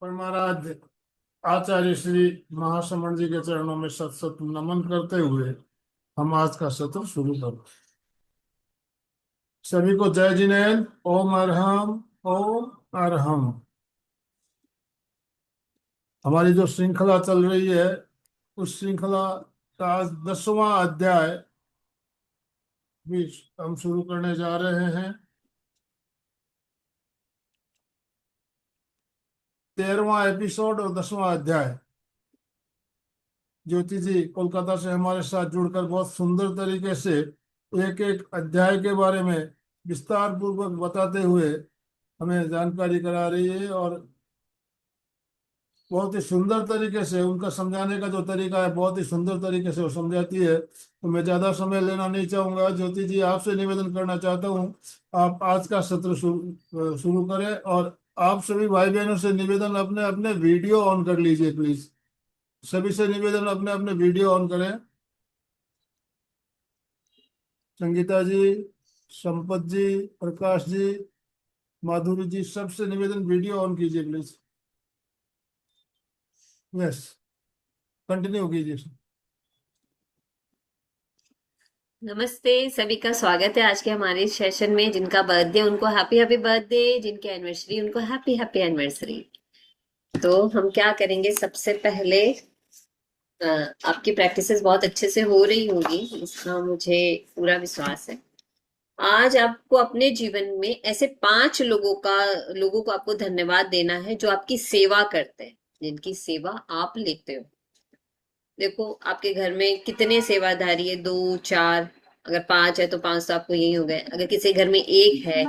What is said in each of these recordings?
पर महाराज आचार्य श्री महाश्रमण जी के चरणों में सत सत नमन करते हुए हम आज का सत्र शुरू करें। सभी को जय जिनेन्द्र। ओम अरहम। ओम अरहम। हमारी जो श्रृंखला चल रही है उस श्रृंखला का आज 10वां अध्याय भी हम शुरू करने जा रहे हैं। 13वां एपिसोड और 10वां अध्याय। ज्योति जी कोलकाता से हमारे साथ जुड़कर बहुत सुंदर तरीके से एक एक अध्याय के बारे में विस्तार पूर्वक बताते हुए हमें जानकारी करा रही है और बहुत ही सुंदर तरीके से उनका समझाने का जो तरीका है बहुत ही सुंदर तरीके से वो समझाती है। तो मैं ज्यादा समय लेना नहीं चाहूंगा। ज्योति जी आपसे निवेदन करना चाहता हूँ आप आज का सत्र शुरू करें और आप सभी भाई बहनों से निवेदन अपने अपने वीडियो ऑन कर लीजिए प्लीज। सभी से निवेदन अपने अपने वीडियो ऑन करें। संगीता जी, संपत जी, प्रकाश जी, माधुरी जी सबसे निवेदन वीडियो ऑन कीजिए प्लीज। यस, कंटिन्यू कीजिए। नमस्ते, सभी का स्वागत है आज के हमारे सेशन में। जिनका बर्थडे उनको हैप्पी हैप्पी बर्थडे, जिनकी एनिवर्सरी उनको हैप्पी हैप्पी एनिवर्सरी। तो हम क्या करेंगे, सबसे पहले आपकी प्रैक्टिसेस बहुत अच्छे से हो रही होगी, इसका मुझे पूरा विश्वास है। आज आपको अपने जीवन में ऐसे 5 लोगों को आपको धन्यवाद देना है जो आपकी सेवा करते हैं, जिनकी सेवा आप लेते हो। देखो आपके घर में कितने सेवाधारी है, 2 4, अगर 5 है तो 5 तो आपको यही हो गए। अगर किसी घर में एक है,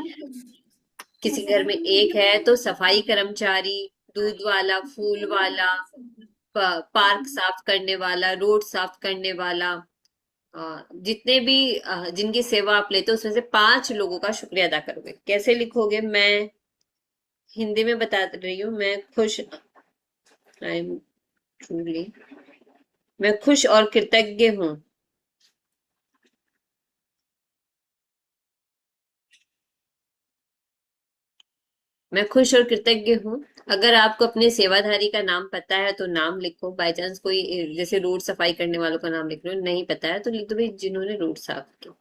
किसी घर में एक है तो सफाई कर्मचारी, दूध वाला, फूल वाला, पार्क साफ करने वाला, रोड साफ करने वाला, जितने भी जिनकी सेवा आप लेते हो उसमें से 5 लोगों का शुक्रिया अदा करोगे। कैसे लिखोगे? मैं हिंदी में बता रही हूँ। आई एम ट्रूली मैं खुश और कृतज्ञ हूँ। मैं खुश और कृतज्ञ हूँ। अगर आपको अपने सेवाधारी का नाम पता है तो नाम लिखो। बाई चांस कोई जैसे रोड सफाई करने वालों का नाम लिख रहे हो, नहीं पता है तो लिख दो भाई जिन्होंने रोड साफ किया।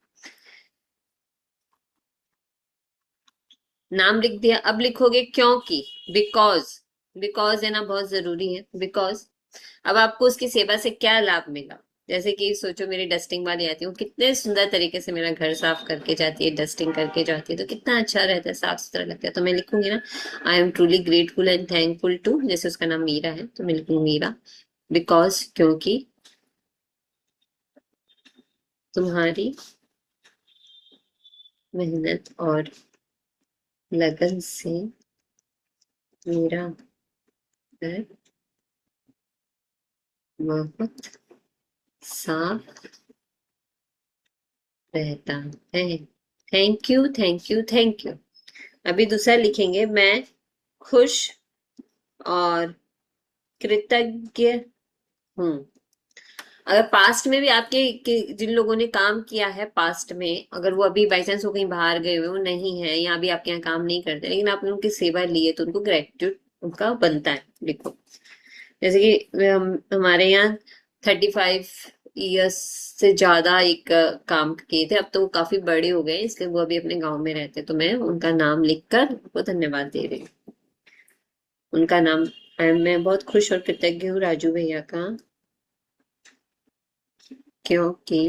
नाम लिख दिया। अब लिखोगे क्योंकि, बिकॉज। बिकॉज देना बहुत जरूरी है। बिकॉज अब आपको उसकी सेवा से क्या लाभ मिला। जैसे कि सोचो मेरी डस्टिंग वाली आती है, वो कितने सुंदर तरीके से मेरा घर साफ करके जाती है, डस्टिंग करके जाती है, तो कितना अच्छा रहता है, साफ सुथरा लगता है। तो मैं लिखूंगी ना, I am truly grateful and thankful to, जैसे उसका नाम मीरा है तो मैं लिखूंगी मीरा, बिकॉज क्योंकि तुम्हारी मेहनत और लगन से मेरा घर बहुत साफ रहता है। Thank you, thank you, thank you. अभी दूसरा लिखेंगे, मैं खुश और कृतज्ञ हूँ। अगर पास्ट में भी जिन लोगों ने काम किया है पास्ट में, अगर वो अभी बाई चांस वो कहीं बाहर गए हुए, वो नहीं है या अभी आपके यहाँ काम नहीं करते, लेकिन आपने उनकी सेवा ली है तो उनको ग्रेटिट्यूड उनका बनता है। लिखो जैसे कि हमारे यहाँ 35 इयर्स से ज्यादा एक काम किए थे। अब तो वो काफी बड़े हो गए इसलिए वो अभी अपने गांव में रहते, तो मैं उनका नाम लिखकर उनको धन्यवाद दे रही हूँ। उनका नाम, मैं बहुत खुश और कृतज्ञ हूँ राजू भैया का, क्योंकि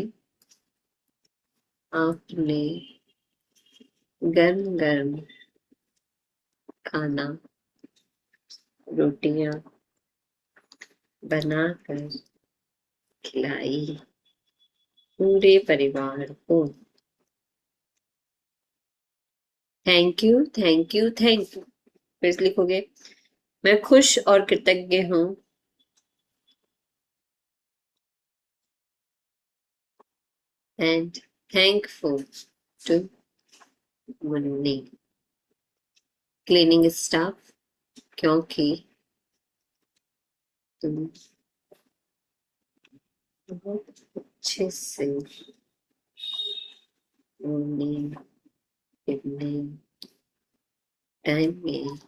आपने गर्म गर्म खाना, रोटियां बनाकर खिलाई पूरे परिवार को। Thank you, thank you, thank you. फिर से लिखोगे, मैं खुश और कृतज्ञ हूँ and thankful to Munni cleaning staff, क्योंकि तुम बहुत अच्छे से मॉर्निंग इवनिंग टाइम में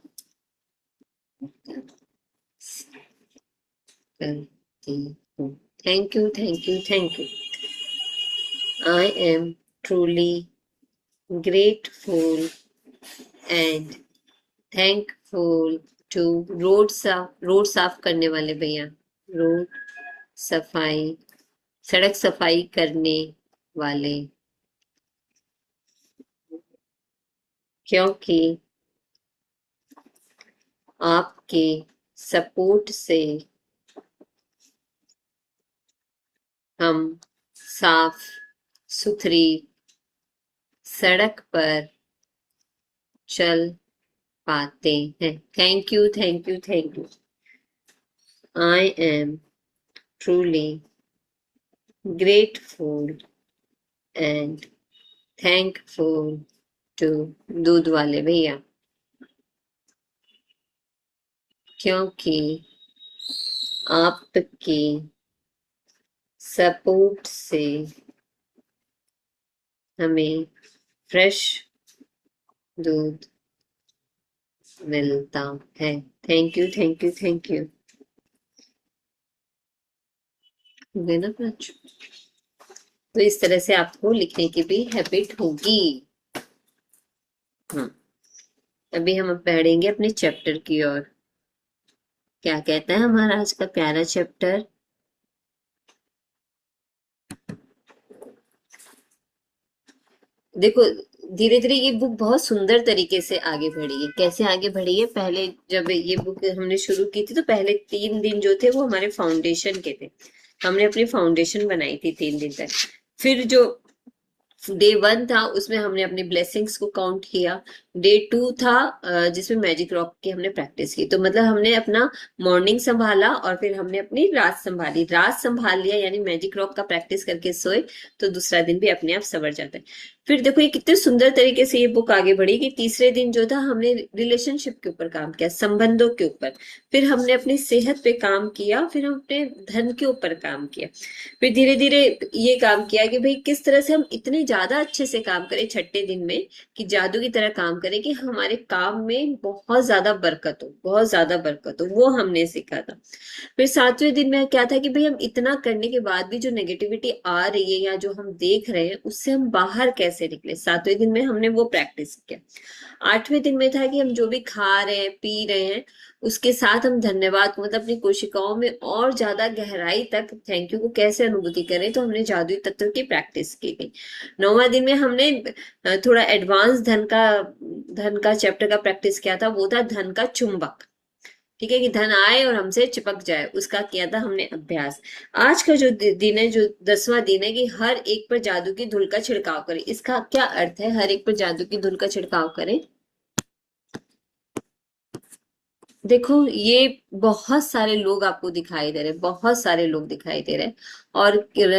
करती हूँ। Thank you, thank you, thank you. I am truly grateful and thankful to road साफ करने वाले भैया, रोड सफाई, सड़क सफाई करने वाले, क्योंकि आपके सपोर्ट से हम साफ सुथरी सड़क पर चल पाते हैं। Thank you, thank you, thank you. I am truly grateful and thankful to दूध वाले भैया, क्योंकि आपकी सपोर्ट से हमें फ्रेश दूध मिलता है। Thank you, thank you, thank you. हो गए ना पाँच? तो इस तरह से आपको लिखने की भी हैबिट होगी। अभी हम बढ़ेंगे अपने चैप्टर की ओर। क्या कहता है हमारा आज का प्यारा चैप्टर? देखो, धीरे धीरे ये बुक बहुत सुंदर तरीके से आगे बढ़ी है। कैसे आगे बढ़ी है? पहले जब ये बुक हमने शुरू की थी तो पहले 3 दिन जो थे वो हमारे फाउंडेशन के थे। हमने अपनी फाउंडेशन बनाई थी 3 दिन तक। फिर जो डे 1 था उसमें हमने अपनी ब्लेसिंग्स को काउंट किया। डे 2 था जिसमें मैजिक रॉक की हमने प्रैक्टिस की। तो मतलब हमने अपना मॉर्निंग संभाला और फिर हमने अपनी रात संभाली। रात संभाल लिया यानी मैजिक रॉक का प्रैक्टिस करके सोए तो दूसरा दिन भी अपने आप संवर जाता है। फिर देखो ये कितने सुंदर तरीके से ये बुक आगे बढ़ी कि तीसरे दिन जो था हमने रिलेशनशिप के ऊपर काम किया, संबंधों के ऊपर। फिर हमने अपनी सेहत पे काम किया, फिर हम अपने धन के ऊपर काम किया। फिर धीरे धीरे ये काम किया कि भाई किस तरह से हम इतने ज्यादा अच्छे से काम करें छठे दिन में कि जादू की तरह काम करें कि हमारे काम में बहुत ज्यादा बरकत हो, बहुत ज्यादा बरकत हो। वो हमने सीखा था। फिर 7वें दिन में क्या था कि भाई हम इतना करने के बाद भी जो नेगेटिविटी आ रही है या जो हम देख रहे हैं उससे हम बाहर कैसे निकले। 7वें दिन में हमने वो प्रैक्टिस किया। 8वें दिन में था कि हम जो भी खा रहे हैं पी रहे हैं उसके साथ हम धन्यवाद को मतलब अपनी कोशिकाओं में और ज्यादा गहराई तक थैंक यू को कैसे अनुभूति करें। तो हमने जादुई तत्व की प्रैक्टिस की गई। 9वां दिन में हमने थोड़ा एडवांस धन का चैप्टर का प्रैक्टिस किया था। वो था धन का चुंबक। ठीक है कि धन आए और हमसे चिपक जाए, उसका किया था हमने अभ्यास। आज का जो दिन है, जो 10वां दिन है कि हर एक पर जादू की धूल का छिड़काव करें। इसका क्या अर्थ है हर एक पर जादू की धूल का छिड़काव करें? देखो ये बहुत सारे लोग आपको दिखाई दे रहे हैं, बहुत सारे लोग दिखाई दे रहे हैं। और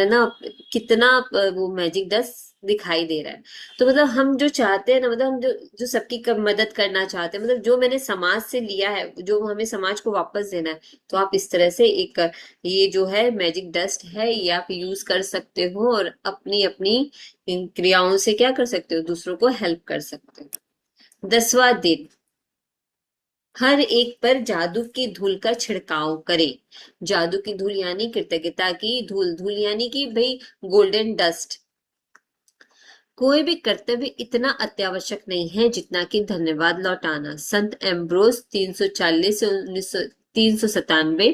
ना कितना वो मैजिक डस्ट दिखाई दे रहा है। तो मतलब हम जो चाहते हैं ना, मतलब हम जो जो सबकी मदद करना चाहते हैं, मतलब जो मैंने समाज से लिया है, जो हमें समाज को वापस देना है। तो आप इस तरह से एक ये जो है मैजिक डस्ट है ये आप यूज कर सकते हो और अपनी अपनी इन क्रियाओं से क्या कर सकते हो, दूसरों को हेल्प कर सकते हो। 10वां दिन, हर एक पर जादू की धूल का छिड़काव करे। जादू की धूल यानी कृतज्ञता की धूल, धूल यानी कि भाई गोल्डन डस्ट। कोई भी कर्तव्य इतना अत्यावश्यक नहीं है जितना कि धन्यवाद लौटाना। संत एम्ब्रोस 340 से 397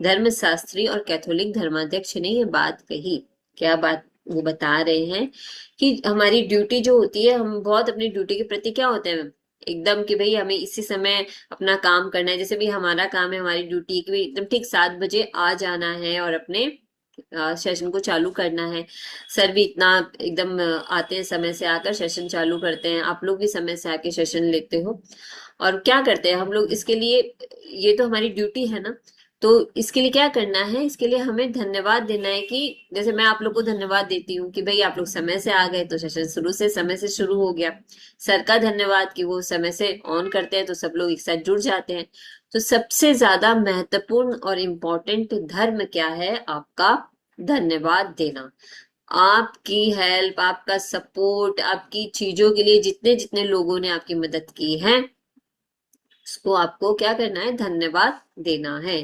धर्मशास्त्री और कैथोलिक धर्माध्यक्ष ने यह बात कही। क्या बात वो बता रहे हैं कि हमारी ड्यूटी जो होती है, हम बहुत अपनी ड्यूटी के प्रति क्या होते हैं एकदम कि भाई हमें इसी समय अपना काम करना है। जैसे भी हमारा काम है, हमारी ड्यूटी की एकदम ठीक 7 बजे आ जाना है और अपने सेशन को चालू करना है। सर भी इतना एकदम आते हैं, समय से आकर सेशन चालू करते हैं। आप लोग भी समय से आके सेशन लेते हो। और क्या करते हैं हम लोग इसके लिए? ये तो हमारी ड्यूटी है ना। तो इसके लिए क्या करना है? इसके लिए हमें धन्यवाद देना है कि जैसे मैं आप लोग को धन्यवाद देती हूँ कि भाई आप लोग समय से आ गए तो सेशन शुरू से समय से शुरू हो गया। सर का धन्यवाद कि वो समय से ऑन करते हैं तो सब लोग एक साथ जुड़ जाते हैं। तो सबसे ज्यादा महत्वपूर्ण और इम्पोर्टेंट धर्म क्या है? आपका धन्यवाद देना। आपकी हेल्प, आपका सपोर्ट, आपकी चीजों के लिए जितने जितने लोगों ने आपकी मदद की है, उसको आपको क्या करना है, धन्यवाद देना है।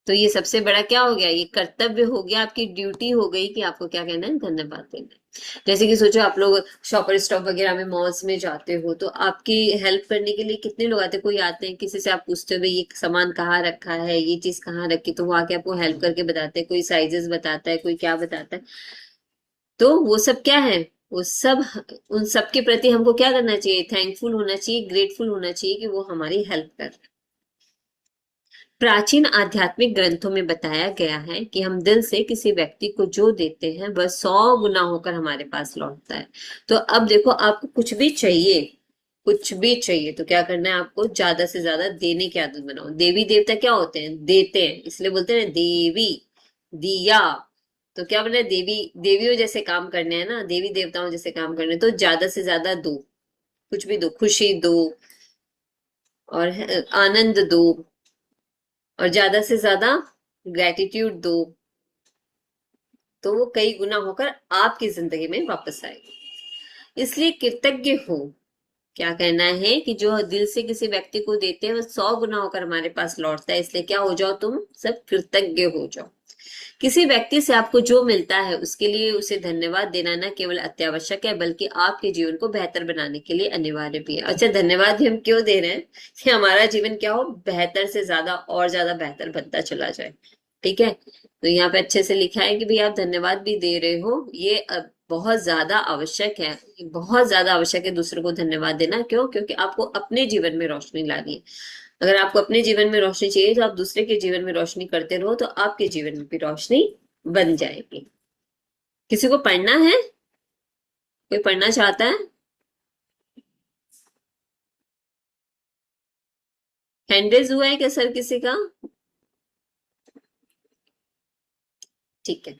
तो ये सबसे बड़ा क्या हो गया, ये कर्तव्य हो गया, आपकी ड्यूटी हो गई कि आपको क्या कहना है, धन्यवाद देना है। जैसे कि सोचो आप लोग शॉपर स्टॉप वगैरह में, मॉल्स में जाते हो, तो आपकी हेल्प करने के लिए कितने लोग आते हैं, कोई आते हैं, किसी से आप पूछते हो भाई ये सामान कहाँ रखा है, ये चीज कहाँ रखी, तो वो आके आपको हेल्प करके बताते हैं, कोई साइजेस बताता है, कोई क्या बताता है। तो वो सब क्या है, वो सब, उन सब के प्रति हमको क्या करना चाहिए, थैंकफुल होना चाहिए, ग्रेटफुल होना चाहिए कि वो हमारी हेल्प कर। प्राचीन आध्यात्मिक ग्रंथों में बताया गया है कि हम दिल से किसी व्यक्ति को जो देते हैं वह 100 गुना होकर हमारे पास लौटता है। तो अब देखो, आपको कुछ भी चाहिए, कुछ भी चाहिए, तो क्या करना है, आपको ज्यादा से ज्यादा देने की आदत बनाओ। देवी देवता क्या होते हैं, देते हैं, इसलिए बोलते हैं देवी, दिया। तो क्या बोले, देवी देवियों जैसे काम करने हैं ना, देवी देवताओं जैसे काम करने हैं, तो ज्यादा से ज्यादा दो, कुछ भी दो, खुशी दो, और आनंद दो, और ज्यादा से ज्यादा ग्रेटिट्यूड दो, तो वो कई गुना होकर आपकी जिंदगी में वापस आएगी। इसलिए कृतज्ञ हो। क्या कहना है कि जो दिल से किसी व्यक्ति को देते हैं वो 100 गुना होकर हमारे पास लौटता है, इसलिए क्या हो जाओ, तुम सब कृतज्ञ हो जाओ। किसी व्यक्ति से आपको जो मिलता है उसके लिए उसे धन्यवाद देना न केवल अत्यावश्यक है बल्कि आपके जीवन को बेहतर बनाने के लिए अनिवार्य भी है। अच्छा, धन्यवाद भी हम क्यों दे रहे हैं, कि हमारा जीवन क्या हो, बेहतर से ज्यादा और ज्यादा बेहतर बनता चला जाए। ठीक है, तो यहाँ पे अच्छे से लिखा है कि भाई आप धन्यवाद भी दे रहे हो, ये बहुत ज्यादा आवश्यक है, बहुत ज्यादा आवश्यक है दूसरों को धन्यवाद देना। क्यों? क्योंकि आपको अपने जीवन में रोशनी लानी है। अगर आपको अपने जीवन में रोशनी चाहिए तो आप दूसरे के जीवन में रोशनी करते रहो, तो आपके जीवन में भी रोशनी बन जाएगी। किसी को पढ़ना है, कोई पढ़ना चाहता है? हैंड रेज हुआ है क्या सर किसी का? ठीक है।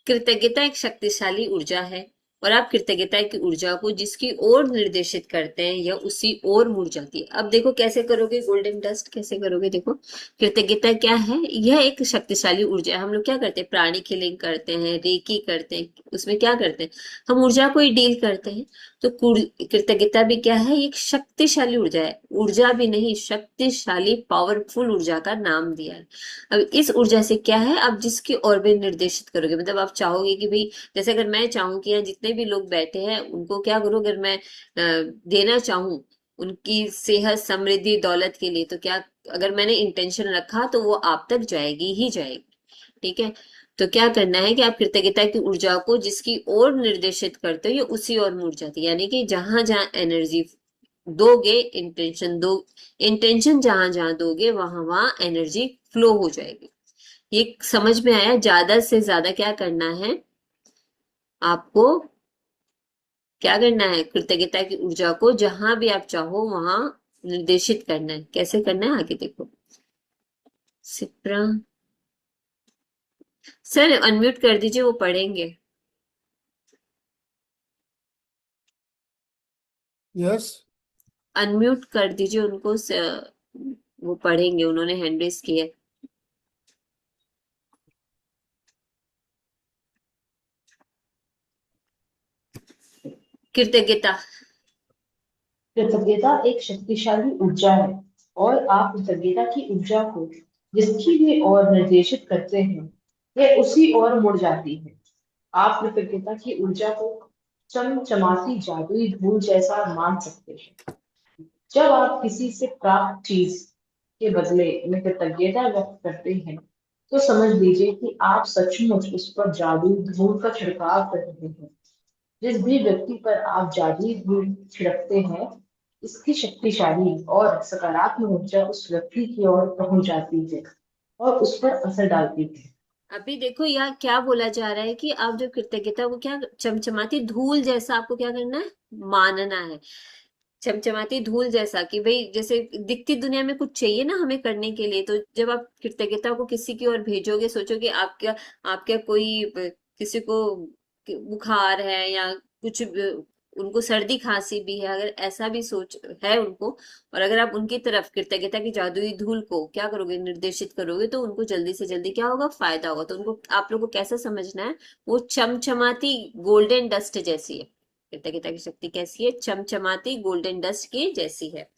कृतज्ञता एक शक्तिशाली ऊर्जा है, और आप कृतज्ञता की ऊर्जा को जिसकी ओर निर्देशित करते हैं यह उसी ओर मुड़ जाती है। अब देखो कैसे करोगे, गोल्डन डस्ट कैसे करोगे, देखो कृतज्ञता क्या है, यह एक शक्तिशाली ऊर्जा है। हम लोग क्या करते हैं, प्राणी हीलिंग करते हैं, रेकी करते हैं, उसमें क्या करते हैं, हम ऊर्जा को ही डील करते हैं। तो कृतज्ञता भी क्या है, एक शक्तिशाली ऊर्जा है, ऊर्जा भी नहीं, शक्तिशाली पावरफुल ऊर्जा का नाम दिया है। अब इस ऊर्जा से क्या है, आप जिसकी ओर भी निर्देशित करोगे, मतलब आप चाहोगे कि भाई, जैसे अगर मैं चाहूँ कि यहाँ जितने भी लोग बैठे हैं उनको क्या करूँ, अगर मैं देना चाहूँ उनकी सेहत, समृद्धि, दौलत के लिए, तो क्या, अगर मैंने इंटेंशन रखा तो वो आप तक जाएगी ही जाएगी। ठीक है, तो क्या करना है कि आप कृतज्ञता की ऊर्जा को जिसकी ओर निर्देशित करते हो ये उसी ओर मुड़ जाती है, यानी कि जहां जहां एनर्जी दोगे, इंटेंशन दो, इंटेंशन जहां जहां दोगे वहां वहां एनर्जी फ्लो हो जाएगी। ये समझ में आया? ज्यादा से ज्यादा क्या करना है आपको, क्या करना है, कृतज्ञता की ऊर्जा को जहां भी आप चाहो वहां निर्देशित करना है। कैसे करना है आगे देखो। सिप्रा सर अनम्यूट कर दीजिए, वो पढ़ेंगे। यस। अनम्यूट कर दीजिए उनको, वो पढ़ेंगे, उन्होंने हैंड रेज किया है। कृतज्ञता। कृतज्ञता एक शक्तिशाली ऊर्जा है, और आप कृतज्ञता की ऊर्जा को जिसकी भी ओर निर्देशित करते हैं यह उसी ओर मुड़ जाती है। आप कृतज्ञता की ऊर्जा को चमचमाती जादुई धूल जैसा मान सकते हैं। जब आप किसी से प्राप्त चीज के बदले में कृतज्ञता व्यक्त करते हैं तो समझ लीजिए कि आप सचमुच उस पर जादुई धूल का छिड़काव कर रहे हैं। जिस भी व्यक्ति पर आप जादुई धूल छिड़कते हैं इसकी शक्तिशाली और सकारात्मक ऊर्जा उस व्यक्ति की ओर पहुंच जाती है और उस पर असर डालती है। अभी देखो यहाँ क्या बोला जा रहा है कि आप जो कृतज्ञता को क्या, चमचमाती धूल जैसा आपको क्या करना है, मानना है। चमचमाती धूल जैसा, कि भाई जैसे दिखती दुनिया में कुछ चाहिए ना हमें करने के लिए, तो जब आप कृतज्ञता को किसी की ओर भेजोगे, सोचो कि आपका कोई किसी को बुखार है या कुछ उनको सर्दी खांसी भी है, अगर ऐसा भी सोच है उनको, और अगर आप उनकी तरफ कृतज्ञता की जादुई धूल को क्या करोगे, निर्देशित करोगे, तो उनको जल्दी से जल्दी क्या होगा, फायदा होगा। तो उनको आप लोगों को कैसा समझना है, वो चमचमाती गोल्डन डस्ट जैसी है। कृतज्ञता की शक्ति कैसी है, चमचमाती गोल्डन डस्ट की जैसी है।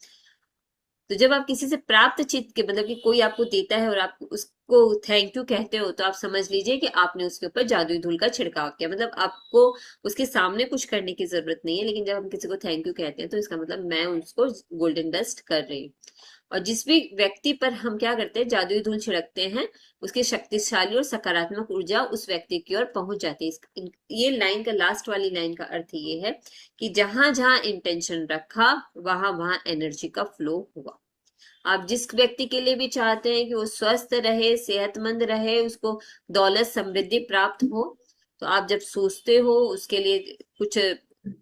तो जब आप किसी से प्राप्त चित्त के मतलब कि कोई आपको देता है और आप उसको थैंक यू कहते हो, तो आप समझ लीजिए कि आपने उसके ऊपर जादुई धूल का छिड़काव किया। मतलब आपको उसके सामने कुछ करने की जरूरत नहीं है, लेकिन जब हम किसी को थैंक यू कहते हैं तो इसका मतलब मैं उसको गोल्डन डस्ट कर रही हूँ। और जिस भी व्यक्ति पर हम क्या करते हैं, जादुई धूल छिड़कते हैं, उसकी शक्तिशाली और सकारात्मक ऊर्जा उस व्यक्ति की ओर पहुंच जाती है। ये लाइन का लास्ट वाली लाइन का अर्थ ये है कि जहां जहां इंटेंशन रखा वहां वहां एनर्जी का फ्लो हुआ। आप जिस व्यक्ति के लिए भी चाहते हैं कि वो स्वस्थ रहे, सेहतमंद रहे, उसको दौलत समृद्धि प्राप्त हो, तो आप जब सोचते हो उसके लिए कुछ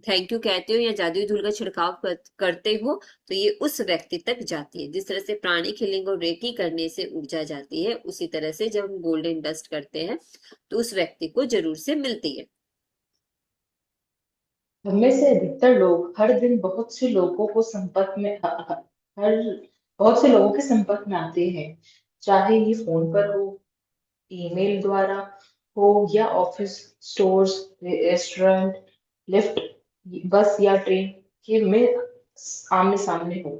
थैंक यू कहते हो या जादुई धूल का छिड़काव करते हो, तो ये उस व्यक्ति तक जाती है। जिस तरह से प्राणी हीलिंग और रेकी करने से ऊर्जा जाती है, उसी तरह से जब हम गोल्डन डस्ट करते हैं तो उस व्यक्ति को जरूर से मिलती है। हमें से अधिकतर लोग हर दिन बहुत से लोगों को संपर्क में हर बहुत से लोगों के संपर्क में आते हैं, चाहे ये फोन पर हो, ईमेल द्वारा हो, या ऑफिस, स्टोर्स, रेस्टोरेंट, लिफ्ट, बस या ट्रेन के में आमने सामने हो।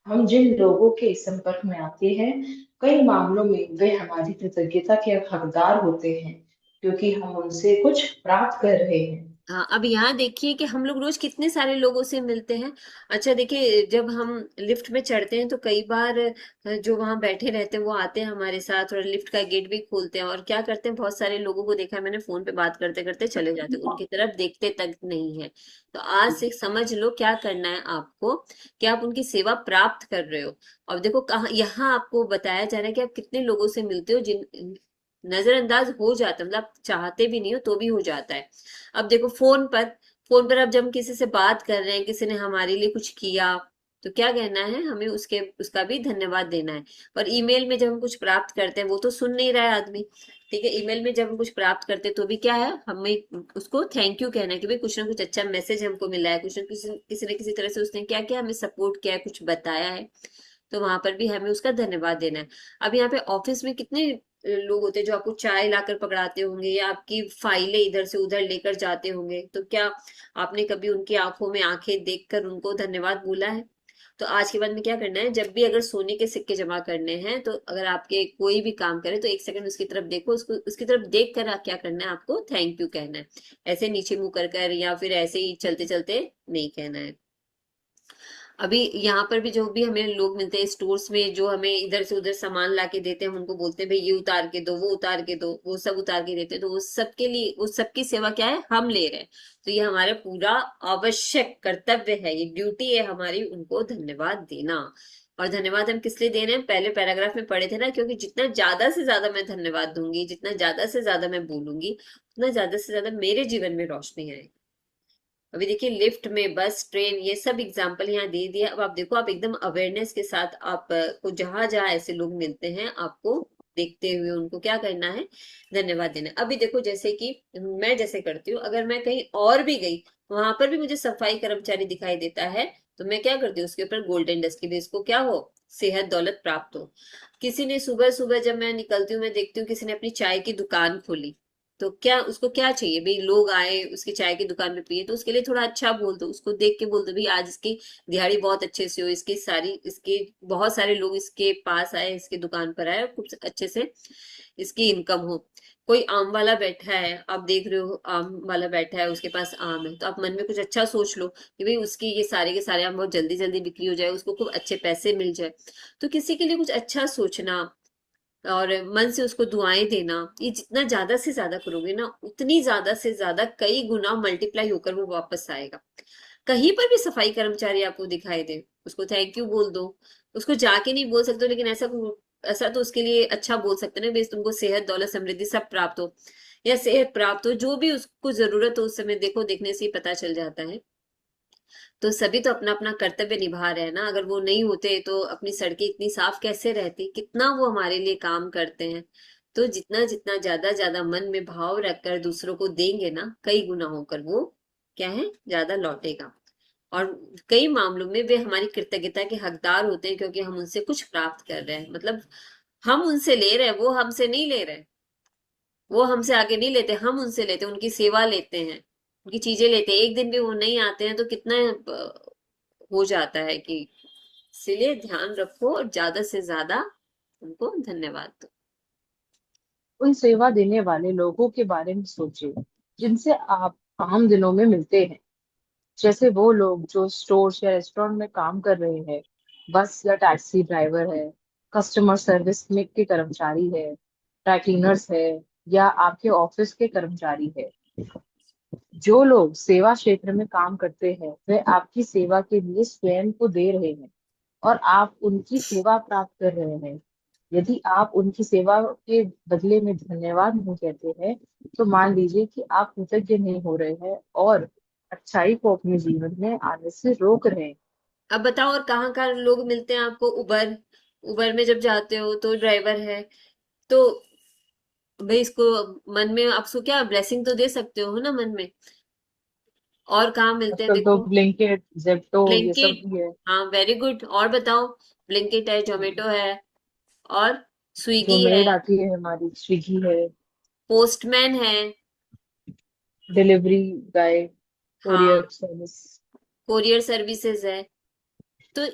हम जिन लोगों के संपर्क में आते हैं, कई मामलों में वे हमारी कृतज्ञता के हकदार होते हैं, क्योंकि हम उनसे कुछ प्राप्त कर रहे हैं। हाँ, अब यहाँ देखिए कि हम लोग रोज कितने सारे लोगों से मिलते हैं। अच्छा देखिए, जब हम लिफ्ट में चढ़ते हैं तो कई बार जो वहां बैठे रहते हैं वो आते हैं हमारे साथ और लिफ्ट का गेट भी खोलते हैं, और क्या करते हैं, बहुत सारे लोगों को देखा है मैंने, फोन पे बात करते करते चले जाते हैं, उनकी तरफ देखते तक नहीं है। तो आज से समझ लो क्या करना है आपको, कि आप उनकी सेवा प्राप्त कर रहे हो। और देखो कहाँ यहाँ आपको बताया जा रहा है कि आप कितने लोगों से मिलते हो जिन नजरअंदाज हो जाता है, मतलब आप चाहते भी नहीं हो तो भी हो जाता है। अब देखो फोन पर अब जब हम किसी से बात कर रहे हैं, किसी ने हमारे लिए कुछ किया, तो क्या कहना है, हमें उसका भी धन्यवाद देना है। और ईमेल में जब हम कुछ प्राप्त करते हैं वो तो सुन नहीं रहा है आदमी, ठीक है, ईमेल में जब हम कुछ प्राप्त करते हैं तो भी क्या है, हमें उसको थैंक यू कहना है कि भाई कुछ ना कुछ अच्छा मैसेज हमको मिला है, कुछ ना किसी न किसी तरह से उसने क्या किया, हमें सपोर्ट किया है, कुछ बताया है, तो वहां पर भी हमें उसका धन्यवाद देना है। अब यहाँ पे ऑफिस में कितने लोग होते हैं जो आपको चाय लाकर पकड़ाते होंगे या आपकी फाइलें इधर से उधर लेकर जाते होंगे, तो क्या आपने कभी उनकी आंखों में आंखें देखकर उनको धन्यवाद बोला है? तो आज के बाद में क्या करना है, जब भी अगर सोने के सिक्के जमा करने हैं, तो अगर आपके कोई भी काम करे तो एक सेकंड उसकी तरफ देखो, उसको उसकी तरफ देख कर क्या करना है, आपको थैंक यू कहना है। ऐसे नीचे मुंह कर या फिर ऐसे ही चलते चलते नहीं कहना है। अभी यहाँ पर भी जो भी हमें लोग मिलते हैं स्टोर्स में, जो हमें इधर से उधर सामान ला के देते हैं, हम उनको बोलते हैं भाई ये उतार के दो, वो उतार के दो, वो सब उतार के देते हैं, तो वो सबके लिए, वो सबकी सेवा क्या है, हम ले रहे हैं। तो ये हमारा पूरा आवश्यक कर्तव्य है, ये ड्यूटी है हमारी उनको धन्यवाद देना। और धन्यवाद हम किस लिए दे रहे हैं, पहले पैराग्राफ में पढ़े थे ना, क्योंकि जितना ज्यादा से ज्यादा मैं धन्यवाद दूंगी, जितना ज्यादा से ज्यादा मैं बोलूंगी, उतना ज्यादा से ज्यादा मेरे जीवन में रोशनी आएगी। अभी देखिए लिफ्ट में, बस, ट्रेन, ये सब एग्जाम्पल यहाँ दे दिया। अब आप देखो, आप एकदम अवेयरनेस के साथ आप को जहां जहां ऐसे लोग मिलते हैं, आपको देखते हुए उनको क्या करना है, धन्यवाद देना है। अभी देखो जैसे कि मैं जैसे करती हूँ, अगर मैं कहीं और भी गई, वहां पर भी मुझे सफाई कर्मचारी दिखाई देता है, तो मैं क्या करती हूँ, उसके ऊपर गोल्डन डस्ट की भी, इसको क्या हो, सेहत दौलत प्राप्त हो। किसी ने सुबह सुबह जब मैं निकलती हूँ, मैं देखती हूँ किसी ने अपनी चाय की दुकान खोली, तो क्या उसको क्या चाहिए भाई, लोग आए उसकी चाय की दुकान पे पिए, तो उसके लिए थोड़ा अच्छा बोल दो, उसको देख के बोल दो भाई आज इसकी दिहाड़ी बहुत अच्छे से हो, इसके बहुत सारे लोग इसके पास आए, इसकी दुकान पर आए, कुछ अच्छे से इसकी इनकम हो। कोई आम वाला बैठा है, आप देख रहे हो आम वाला बैठा है, उसके पास आम है, तो आप मन में कुछ अच्छा सोच लो कि भाई उसकी ये सारे के सारे आम बहुत जल्दी जल्दी बिक्री हो जाए, उसको खूब अच्छे पैसे मिल जाए। तो किसी के लिए कुछ अच्छा सोचना और मन से उसको दुआएं देना, ये जितना ज्यादा से ज्यादा करोगे ना, उतनी ज्यादा से ज्यादा कई गुना मल्टीप्लाई होकर वो वापस आएगा। कहीं पर भी सफाई कर्मचारी आपको दिखाई दे, उसको थैंक यू बोल दो। उसको जाके नहीं बोल सकते हो, लेकिन ऐसा तो उसके लिए अच्छा बोल सकते हैं ना, बेस तुमको सेहत दौलत समृद्धि सब प्राप्त हो, या सेहत प्राप्त हो, जो भी उसको जरूरत हो उस समय, देखो देखने से ही पता चल जाता है। तो सभी तो अपना अपना कर्तव्य निभा रहे हैं ना, अगर वो नहीं होते तो अपनी सड़कें इतनी साफ कैसे रहती, कितना वो हमारे लिए काम करते हैं। तो जितना जितना ज्यादा ज्यादा मन में भाव रखकर दूसरों को देंगे ना, कई गुना होकर वो क्या है, ज्यादा लौटेगा। और कई मामलों में वे हमारी कृतज्ञता के हकदार होते हैं, क्योंकि हम उनसे कुछ प्राप्त कर रहे हैं, मतलब हम उनसे ले रहे हैं, वो हमसे नहीं ले रहे, वो हमसे आगे नहीं लेते, हम उनसे लेते हैं, उनकी सेवा लेते हैं, उनकी चीजें लेते हैं। एक दिन भी वो नहीं आते हैं तो कितना हो जाता है कि इसीलिए ध्यान रखो और ज्यादा से ज्यादा उनको धन्यवाद दो। उन सेवा देने वाले लोगों के बारे में सोचिए जिनसे आप आम दिनों में मिलते हैं, जैसे वो लोग जो स्टोर या रेस्टोरेंट में काम कर रहे हैं, बस या टैक्सी ड्राइवर है, कस्टमर सर्विस में के कर्मचारी है, ड्राई क्लीनर्स है, या आपके ऑफिस के कर्मचारी है। जो लोग सेवा क्षेत्र में काम करते हैं वे आपकी सेवा के लिए स्वयं को दे रहे हैं और आप उनकी सेवा प्राप्त कर रहे हैं। यदि आप उनकी सेवा के बदले में धन्यवाद नहीं कहते हैं तो मान लीजिए कि आप कृतज्ञ नहीं हो रहे हैं और अच्छाई को अपने जीवन में आने से रोक रहे हैं। अब बताओ और कहाँ कहाँ लोग मिलते हैं आपको? उबर, उबर में जब जाते हो तो ड्राइवर है, तो भाई इसको मन में आप सो क्या ब्लेसिंग तो दे सकते हो ना मन में। और कहाँ मिलते हैं आजकल तो देखो? ब्लिंकिट, जेप्टो, ये सब ब्लिंकिट, भी है। हाँ वेरी गुड। और बताओ? ब्लिंकिट है, जोमेटो है, और जो स्विगी है, मेड आती है हमारी, स्विगी है, पोस्टमैन है, डिलीवरी गाय, हाँ कोरियर सर्विस। कोरियर सर्विसेज है। तो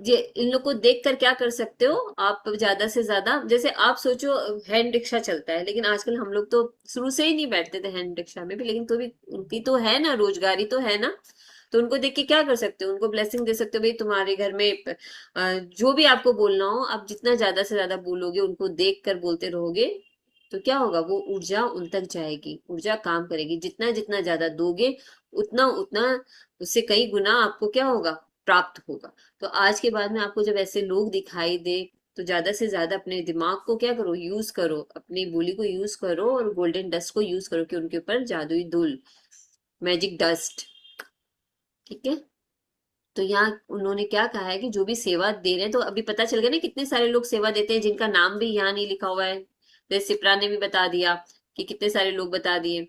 ये इन लोग को देख कर क्या कर सकते हो आप? ज्यादा से ज्यादा जैसे आप सोचो, हैंड रिक्शा चलता है, लेकिन आजकल हम लोग तो शुरू से ही नहीं बैठते थे हैंड रिक्शा में भी, लेकिन तो भी उनकी तो है ना, रोजगारी तो है ना। तो उनको देख के क्या कर सकते हो? उनको ब्लेसिंग दे सकते हो, भाई तुम्हारे घर में जो भी आपको बोलना हो, आप जितना ज्यादा से ज्यादा बोलोगे, उनको देख कर बोलते रहोगे, तो क्या होगा? वो ऊर्जा उन तक जाएगी, ऊर्जा काम करेगी। जितना जितना ज्यादा दोगे, उतना उतना उससे कई गुना आपको क्या होगा? प्राप्त होगा। तो आज के बाद में आपको जब ऐसे लोग दिखाई दे, तो ज्यादा से ज्यादा अपने दिमाग को क्या करो? यूज करो, अपनी बोली को यूज करो, और गोल्डन डस्ट को यूज करो कि उनके ऊपर जादुई धूल, मैजिक डस्ट। ठीक है? तो यहाँ उन्होंने क्या कहा है कि जो भी सेवा दे रहे हैं, तो अभी पता चल गया ना कितने सारे लोग सेवा देते हैं जिनका नाम भी यहाँ नहीं लिखा हुआ है। जैसे सिप्रा ने भी बता दिया कि कितने सारे लोग बता दिए।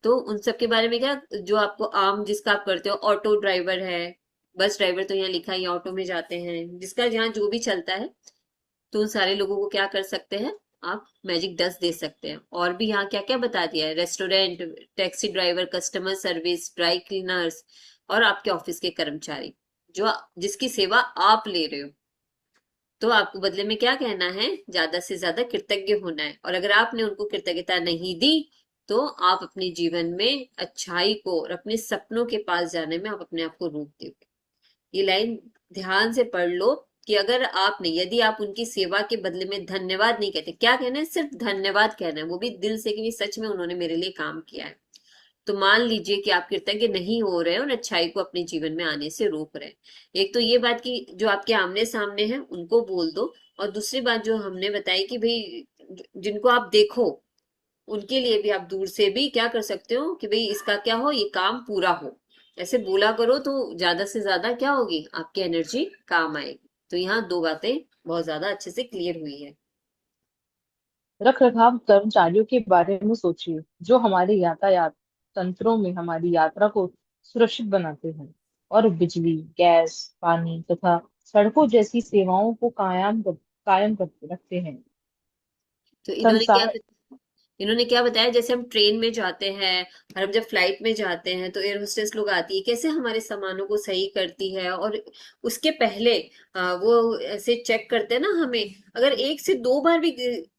तो उन सब के बारे में क्या, जो आपको आम जिसका आप करते हो, ऑटो ड्राइवर है, बस ड्राइवर तो यहाँ लिखा ही, ऑटो में जाते हैं, जिसका यहाँ जो भी चलता है, तो उन सारे लोगों को क्या कर सकते हैं? आप मैजिक डस्ट दे सकते हैं। और भी यहाँ क्या क्या बता दिया है? Restaurant, taxi driver, customer service, dry cleaners, और आपके ऑफिस के कर्मचारी, जो जिसकी सेवा आप ले रहे हो। तो आपको बदले में क्या कहना है? ज्यादा से ज्यादा कृतज्ञ होना है। और अगर आपने उनको कृतज्ञता नहीं दी, तो आप अपने जीवन में अच्छाई को और अपने सपनों के पास जाने में आप अपने आप को रोक दोगे। ये लाइन ध्यान से पढ़ लो कि अगर आपने, यदि आप उनकी सेवा के बदले में धन्यवाद नहीं कहते, क्या कहना है? सिर्फ धन्यवाद कहना है, वो भी दिल से कि सच में उन्होंने मेरे लिए काम किया है। तो मान लीजिए कि आप कृतज्ञ नहीं हो रहे हैं और अच्छाई को अपने जीवन में आने से रोक रहे हैं। एक तो ये बात कि जो आपके आमने सामने है उनको बोल दो, और दूसरी बात जो हमने बताई कि भाई जिनको आप देखो, उनके लिए भी आप दूर से भी क्या कर सकते हो कि भाई इसका क्या हो, ये काम पूरा हो। ऐसे बोला करो, तो ज्यादा से ज्यादा क्या होगी? आपकी एनर्जी काम आएगी। तो यहाँ दो बातें बहुत ज्यादा अच्छे से क्लियर हुई है। रख रखाव कर्मचारियों के बारे में सोचिए जो हमारे यातायात तंत्रों में हमारी यात्रा को सुरक्षित बनाते हैं और बिजली, गैस, पानी तथा सड़कों जैसी सेवाओं को कायम कर रखते हैं। तो संसार इन्होंने क्या बताया? जैसे हम ट्रेन में जाते हैं और हम जब फ्लाइट में जाते हैं, तो एयर होस्टेस लोग आती है, कैसे हमारे सामानों को सही करती है, और उसके पहले वो ऐसे चेक करते हैं ना हमें। अगर एक से दो बार भी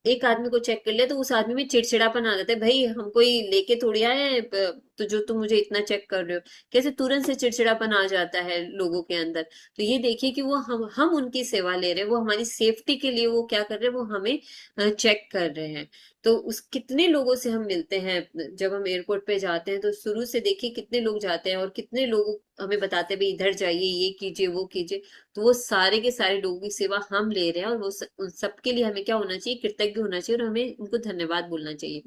एक आदमी को चेक कर लिया, तो उस आदमी में चिड़चिड़ापन आ जाता है। भाई हम कोई लेके थोड़ी आए हैं, तो जो तुम मुझे इतना चेक कर रहे हो, कैसे तुरंत से चिड़चिड़ापन आ जाता है लोगों के अंदर। तो ये देखिए कि वो हम उनकी सेवा ले रहे हैं, वो हमारी सेफ्टी के लिए वो क्या कर रहे हैं? वो हमें चेक कर रहे हैं। तो उस कितने लोगों से हम मिलते हैं जब हम एयरपोर्ट पे जाते हैं, तो शुरू से देखिए कितने लोग जाते हैं और कितने लोग हमें बताते हैं भाई इधर जाइए, ये कीजिए, वो कीजिए। तो वो सारे के सारे लोगों की सेवा हम ले रहे हैं, और वो उन सबके लिए हमें क्या होना चाहिए? कृतज्ञ होना चाहिए, और हमें उनको धन्यवाद बोलना चाहिए।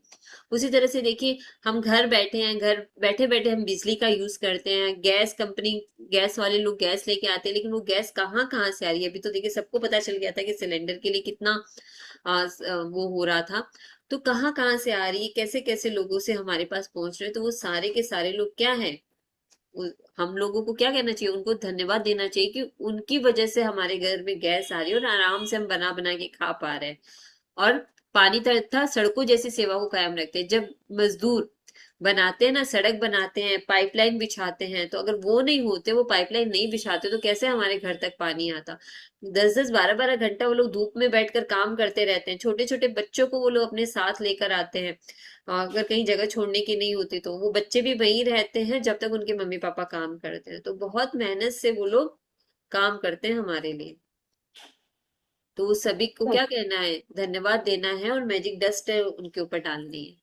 उसी तरह से देखिए, हम घर बैठे हैं, घर बैठे बैठे हम बिजली का यूज करते हैं, गैस कंपनी, गैस वाले लोग गैस लेके आते हैं, लेकिन वो गैस कहाँ कहाँ से आ रही है? अभी तो देखिए सबको पता चल गया था कि सिलेंडर के लिए कितना वो हो रहा था। तो कहाँ कहाँ से आ रही है, कैसे कैसे लोगों से हमारे पास पहुंच रहे हैं? तो वो सारे के सारे लोग क्या है? हम लोगों को क्या कहना चाहिए? उनको धन्यवाद देना चाहिए कि उनकी वजह से हमारे घर में गैस आ रही है और आराम से हम बना बना के खा पा रहे हैं। और पानी तथा सड़कों जैसी सेवा को कायम रखते हैं। जब मजदूर बनाते हैं ना, सड़क बनाते हैं, पाइपलाइन बिछाते हैं, तो अगर वो नहीं होते, वो पाइपलाइन नहीं बिछाते, तो कैसे हमारे घर तक पानी आता? 10-10 12-12 घंटा वो लोग धूप में बैठकर काम करते रहते हैं, छोटे छोटे बच्चों को वो लोग अपने साथ लेकर आते हैं। अगर कहीं जगह छोड़ने की नहीं होती तो वो बच्चे भी वहीं रहते हैं जब तक उनके मम्मी पापा काम करते हैं, तो बहुत मेहनत से वो लोग काम करते हैं हमारे लिए। तो उस सभी को क्या कहना है, धन्यवाद देना है और मैजिक डस्ट उनके ऊपर डालनी है।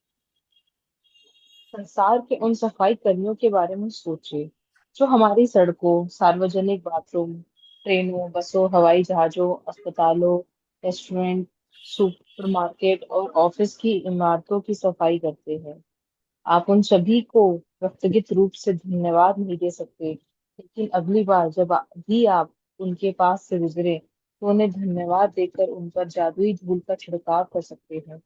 संसार के उन सफाई कर्मियों के बारे में सोचिए जो हमारी सड़कों, सार्वजनिक बाथरूम, ट्रेनों, बसों, हवाई जहाजों, अस्पतालों, रेस्टोरेंट, सुपरमार्केट और ऑफिस की इमारतों की सफाई करते हैं। आप उन सभी को व्यक्तिगत रूप से धन्यवाद नहीं दे सकते, लेकिन अगली बार जब भी आप उनके पास से गुजरे तो उन्हें धन्यवाद देकर उन पर जादुई धूल का छिड़काव कर सकते हैं।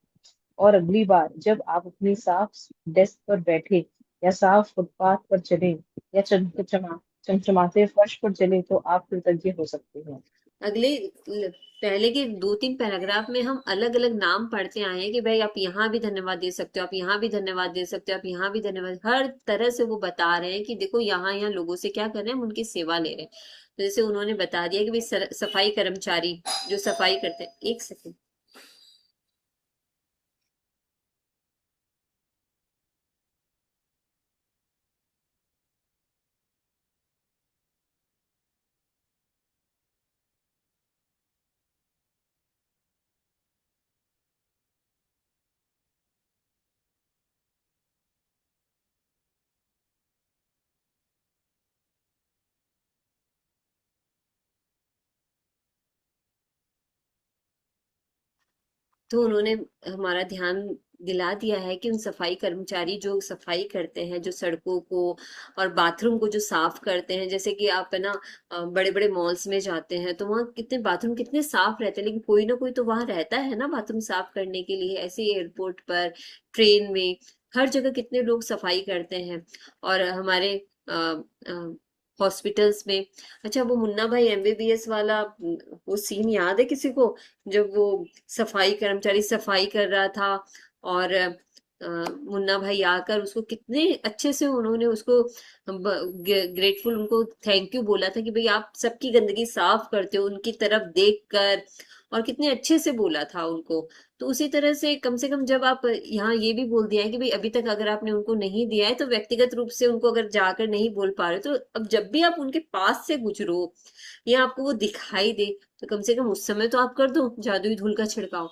और अगली बार जब आप अपनी साफ डेस्क पर बैठे या साफ फुटपाथ पर चले या चमचमाते फर्श पर चले तो आप कृतज्ञ हो सकते हैं। अगले पहले के 2-3 पैराग्राफ में हम अलग अलग नाम पढ़ते आए हैं कि भाई आप यहाँ भी धन्यवाद दे सकते हो, आप यहाँ भी धन्यवाद दे सकते हो, आप यहाँ भी धन्यवाद, हर तरह से वो बता रहे हैं कि देखो यहाँ यहाँ लोगों से क्या कर रहे हैं, हम उनकी सेवा ले रहे हैं। तो जैसे उन्होंने बता दिया कि भाई सफाई कर्मचारी जो सफाई करते हैं, एक सेकंड। तो उन्होंने हमारा ध्यान दिला दिया है कि उन सफाई कर्मचारी जो सफाई करते हैं, जो सड़कों को और बाथरूम को जो साफ करते हैं, जैसे कि आप है ना बड़े बड़े मॉल्स में जाते हैं तो वहाँ कितने बाथरूम कितने साफ रहते हैं, लेकिन कोई ना कोई तो वहाँ रहता है ना बाथरूम साफ करने के लिए। ऐसे ही एयरपोर्ट पर, ट्रेन में, हर जगह कितने लोग सफाई करते हैं। और हमारे हॉस्पिटल्स में। अच्छा, वो मुन्ना भाई एमबीबीएस वाला वो सीन याद है किसी को, जब वो सफाई कर्मचारी सफाई कर रहा था और मुन्ना भाई आकर उसको कितने अच्छे से उन्होंने उसको ग्रेटफुल उनको थैंक यू बोला था कि भाई आप सबकी गंदगी साफ करते हो, उनकी तरफ देखकर, और कितने अच्छे से बोला था उनको। तो उसी तरह से कम जब आप यहाँ ये भी बोल दिया है कि भाई अभी तक अगर आपने उनको नहीं दिया है तो व्यक्तिगत रूप से उनको अगर जाकर नहीं बोल पा रहे तो अब जब भी आप उनके पास से गुजरो या आपको वो दिखाई दे तो कम से कम उस समय तो आप कर दो जादुई धूल का छिड़काव।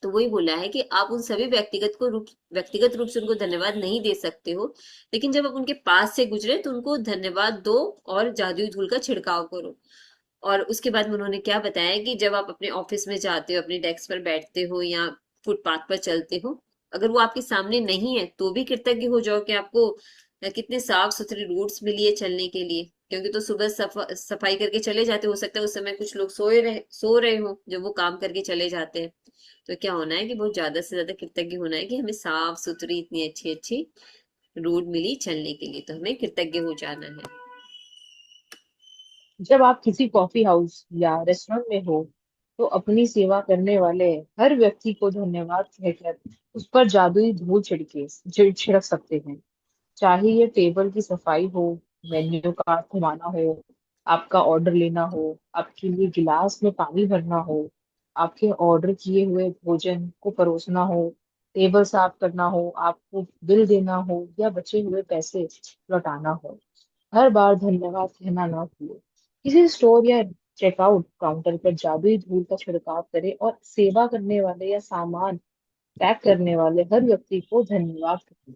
तो वही बोला है कि आप उन सभी व्यक्तिगत रूप से उनको धन्यवाद नहीं दे सकते हो, लेकिन जब आप उनके पास से गुजरे तो उनको धन्यवाद दो और जादुई धूल का छिड़काव करो। और उसके बाद में उन्होंने क्या बताया कि जब आप अपने ऑफिस में जाते हो, अपने डेस्क पर बैठते हो या फुटपाथ पर चलते हो, अगर वो आपके सामने नहीं है तो भी कृतज्ञ हो जाओ कि आपको कितने साफ सुथरे रोड्स मिली है चलने के लिए। क्योंकि तो सुबह सफाई करके चले जाते हो सकता है उस समय कुछ लोग सो रहे हो जब वो काम करके चले जाते हैं। तो क्या होना है कि बहुत ज्यादा से ज्यादा कृतज्ञ होना है कि हमें साफ सुथरी इतनी अच्छी अच्छी रोड मिली चलने के लिए, तो हमें कृतज्ञ हो जाना है। जब आप किसी कॉफी हाउस या रेस्टोरेंट में हो तो अपनी सेवा करने वाले हर व्यक्ति को धन्यवाद कहकर उस पर जादुई धूल छिड़क सकते हैं। चाहे ये टेबल की सफाई हो, मेन्यू कार्ड घुमाना हो, आपका ऑर्डर लेना हो, आपके लिए गिलास में पानी भरना हो, आपके ऑर्डर किए हुए भोजन को परोसना हो, टेबल साफ करना हो, आपको बिल देना हो या बचे हुए पैसे लौटाना हो, हर बार धन्यवाद कहना ना भूलें। किसी स्टोर या चेकआउट काउंटर पर जादुई धूल का छिड़काव करें और सेवा करने वाले या सामान पैक करने वाले हर व्यक्ति को धन्यवाद करें।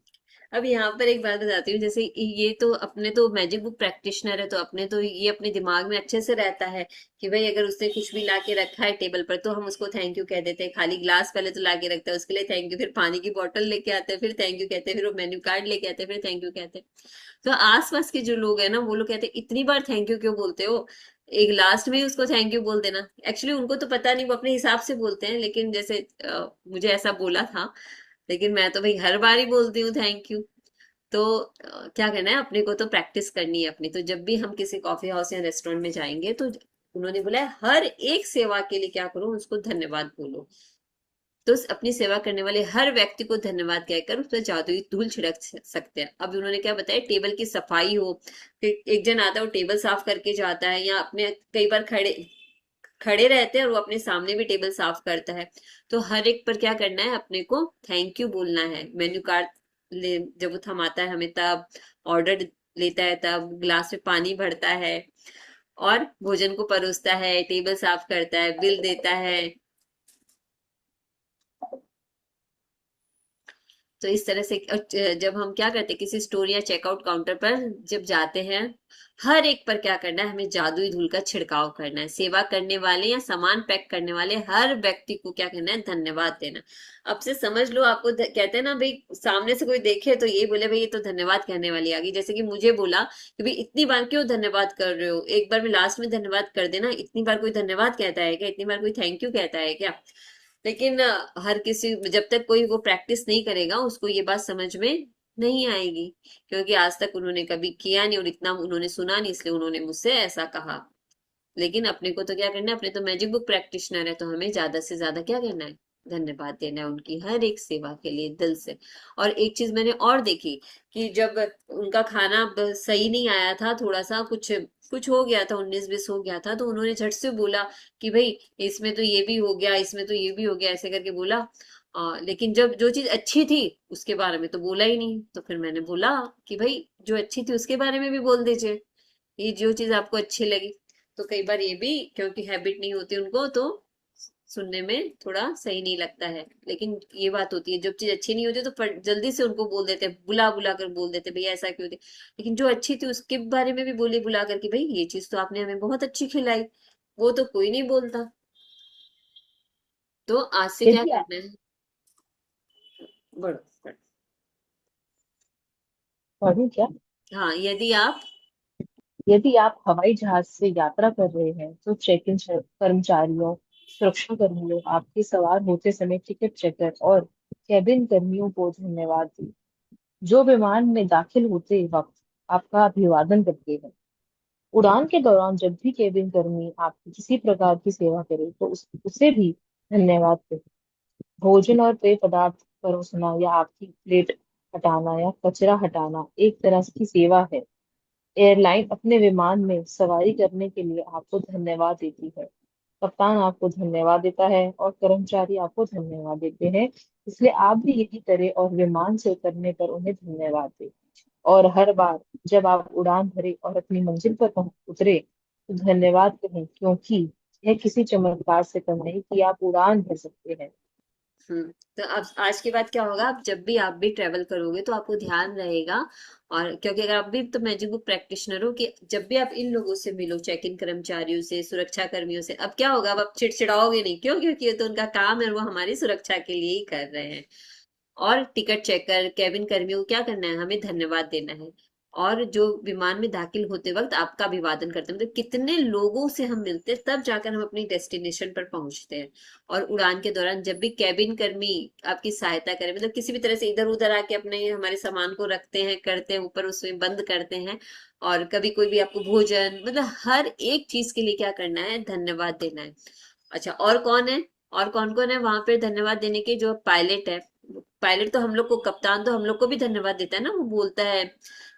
अब यहाँ पर एक बात बताती हूँ, जैसे ये तो अपने तो मैजिक बुक प्रैक्टिशनर है तो अपने तो ये अपने दिमाग में अच्छे से रहता है कि भाई अगर उसने कुछ भी ला के रखा है टेबल पर तो हम उसको थैंक यू कह देते हैं। खाली ग्लास पहले तो ला के रखता है उसके लिए थैंक यू, फिर पानी की बोतल लेके आते हैं फिर थैंक यू कहते हैं, फिर वो मेन्यू कार्ड लेके आते हैं फिर थैंक यू कहते हैं। तो आसपास के जो लोग हैं ना वो लोग कहते हैं इतनी बार थैंक यू क्यों बोलते हो, एक लास्ट में ही उसको थैंक यू बोल देना। एक्चुअली उनको तो पता नहीं, वो अपने हिसाब से बोलते हैं, लेकिन जैसे मुझे ऐसा बोला था, लेकिन मैं तो भाई हर बार ही बोलती हूँ थैंक यू। तो क्या करना है, अपने को तो प्रैक्टिस करनी है अपनी। तो जब भी हम किसी कॉफी हाउस या रेस्टोरेंट में जाएंगे तो उन्होंने बोला है हर एक सेवा के लिए क्या करो, उसको धन्यवाद बोलो। तो अपनी सेवा करने वाले हर व्यक्ति को धन्यवाद कहकर उस पर जादुई धूल छिड़क सकते हैं। अब उन्होंने क्या बताया, टेबल की सफाई हो, एक जन आता है वो टेबल साफ करके जाता है, या अपने कई बार खड़े खड़े रहते हैं और वो अपने सामने भी टेबल साफ करता है। तो हर एक पर क्या करना है, अपने को थैंक यू बोलना है। मेन्यू कार्ड जब वो थमाता है हमें, तब ऑर्डर लेता है, तब ग्लास में पानी भरता है और भोजन को परोसता है, टेबल साफ करता है, बिल देता है। तो इस तरह से जब हम क्या करते हैं, किसी स्टोर या चेकआउट काउंटर पर जब जाते हैं, हर एक पर क्या करना है, हमें जादुई धूल का छिड़काव करना है। सेवा करने वाले या सामान पैक करने वाले हर व्यक्ति को क्या करना है, धन्यवाद देना। अब से समझ लो, आपको कहते हैं ना भाई, सामने से कोई देखे तो ये बोले भाई ये तो धन्यवाद कहने वाली आ गई। जैसे कि मुझे बोला कि भाई इतनी बार क्यों धन्यवाद कर रहे हो, एक बार में लास्ट में धन्यवाद कर देना। इतनी बार कोई धन्यवाद कहता है क्या, इतनी बार कोई थैंक यू कहता है क्या? लेकिन हर किसी, जब तक कोई वो प्रैक्टिस नहीं करेगा उसको ये बात समझ में नहीं आएगी, क्योंकि आज तक उन्होंने कभी किया नहीं और इतना उन्होंने सुना नहीं, इसलिए उन्होंने मुझसे ऐसा कहा। लेकिन अपने को तो क्या करना है, अपने तो मैजिक बुक प्रैक्टिशनर है, तो हमें ज्यादा से ज्यादा क्या करना है, धन्यवाद देना है उनकी हर एक सेवा के लिए दिल से। और एक चीज मैंने और देखी कि जब उनका खाना सही नहीं आया था, थोड़ा सा कुछ कुछ हो गया था, 19-20 हो गया था, तो उन्होंने झट से बोला कि भाई इसमें तो ये भी हो गया, इसमें तो ये भी हो गया, ऐसे करके बोला। लेकिन जब जो चीज अच्छी थी उसके बारे में तो बोला ही नहीं। तो फिर मैंने बोला कि भाई जो अच्छी थी उसके बारे में भी बोल दीजिए, ये जो चीज आपको अच्छी लगी। तो कई बार ये भी, क्योंकि हैबिट नहीं होती उनको, तो सुनने में थोड़ा सही नहीं लगता है। लेकिन ये बात होती है, जब चीज अच्छी नहीं होती तो जल्दी से उनको बोल देते हैं, बुला बुला कर बोल देते हैं, भैया ऐसा क्यों थे। लेकिन जो अच्छी थी उसके बारे में भी बोली बुला कर कि भाई ये चीज तो आपने हमें बहुत अच्छी खिलाई, वो तो कोई नहीं बोलता। तो आज से क्या यदि आप करना है, बढ़ो बढ़ो। पढ़ूं क्या? हाँ, यदि आप हवाई जहाज से यात्रा कर रहे हैं तो चेक इन कर्मचारियों, सुरक्षा कर्मियों, आपके सवार होते समय टिकट चेकर और कैबिन कर्मियों को धन्यवाद दें, जो विमान में दाखिल होते वक्त आपका अभिवादन करते हैं। उड़ान के दौरान जब भी केबिन कर्मी आपकी किसी प्रकार की सेवा करे तो उसे भी धन्यवाद करें। भोजन और पेय पदार्थ परोसना या आपकी प्लेट हटाना या कचरा हटाना एक तरह की सेवा है। एयरलाइन अपने विमान में सवारी करने के लिए आपको धन्यवाद देती है। कप्तान आपको धन्यवाद देता है और कर्मचारी आपको धन्यवाद देते हैं। इसलिए आप भी यही करें और विमान से उतरने पर उन्हें धन्यवाद दें। और हर बार जब आप उड़ान भरे और अपनी मंजिल पर उतरे तो धन्यवाद कहें, क्योंकि यह किसी चमत्कार से कम नहीं कि आप उड़ान भर सकते हैं। तो अब आज के बाद क्या होगा, आप जब भी आप भी ट्रेवल करोगे तो आपको ध्यान रहेगा। और क्योंकि अगर आप भी तो मैजिक बुक प्रैक्टिशनर हो, कि जब भी आप इन लोगों से मिलो, चेक इन कर्मचारियों से, सुरक्षा कर्मियों से, अब क्या होगा, अब आप चिड़चिड़ाओगे नहीं। क्यों? क्योंकि ये तो उनका काम है और वो हमारी सुरक्षा के लिए ही कर रहे हैं। और टिकट चेकर, केबिन कर्मियों को क्या करना है, हमें धन्यवाद देना है। और जो विमान में दाखिल होते वक्त आपका अभिवादन करते हैं, मतलब कितने लोगों से हम मिलते हैं तब जाकर हम अपनी डेस्टिनेशन पर पहुंचते हैं। और उड़ान के दौरान जब भी कैबिन कर्मी आपकी सहायता करें, मतलब किसी भी तरह से इधर उधर आके अपने हमारे सामान को रखते हैं, करते हैं, ऊपर उसमें बंद करते हैं, और कभी कोई भी आपको भोजन, मतलब हर एक चीज के लिए क्या करना है, धन्यवाद देना है। अच्छा, और कौन है, और कौन कौन है वहां पे धन्यवाद देने के? जो पायलट है, पायलट तो हम लोग को, कप्तान तो हम लोग को भी धन्यवाद देता है ना, वो बोलता है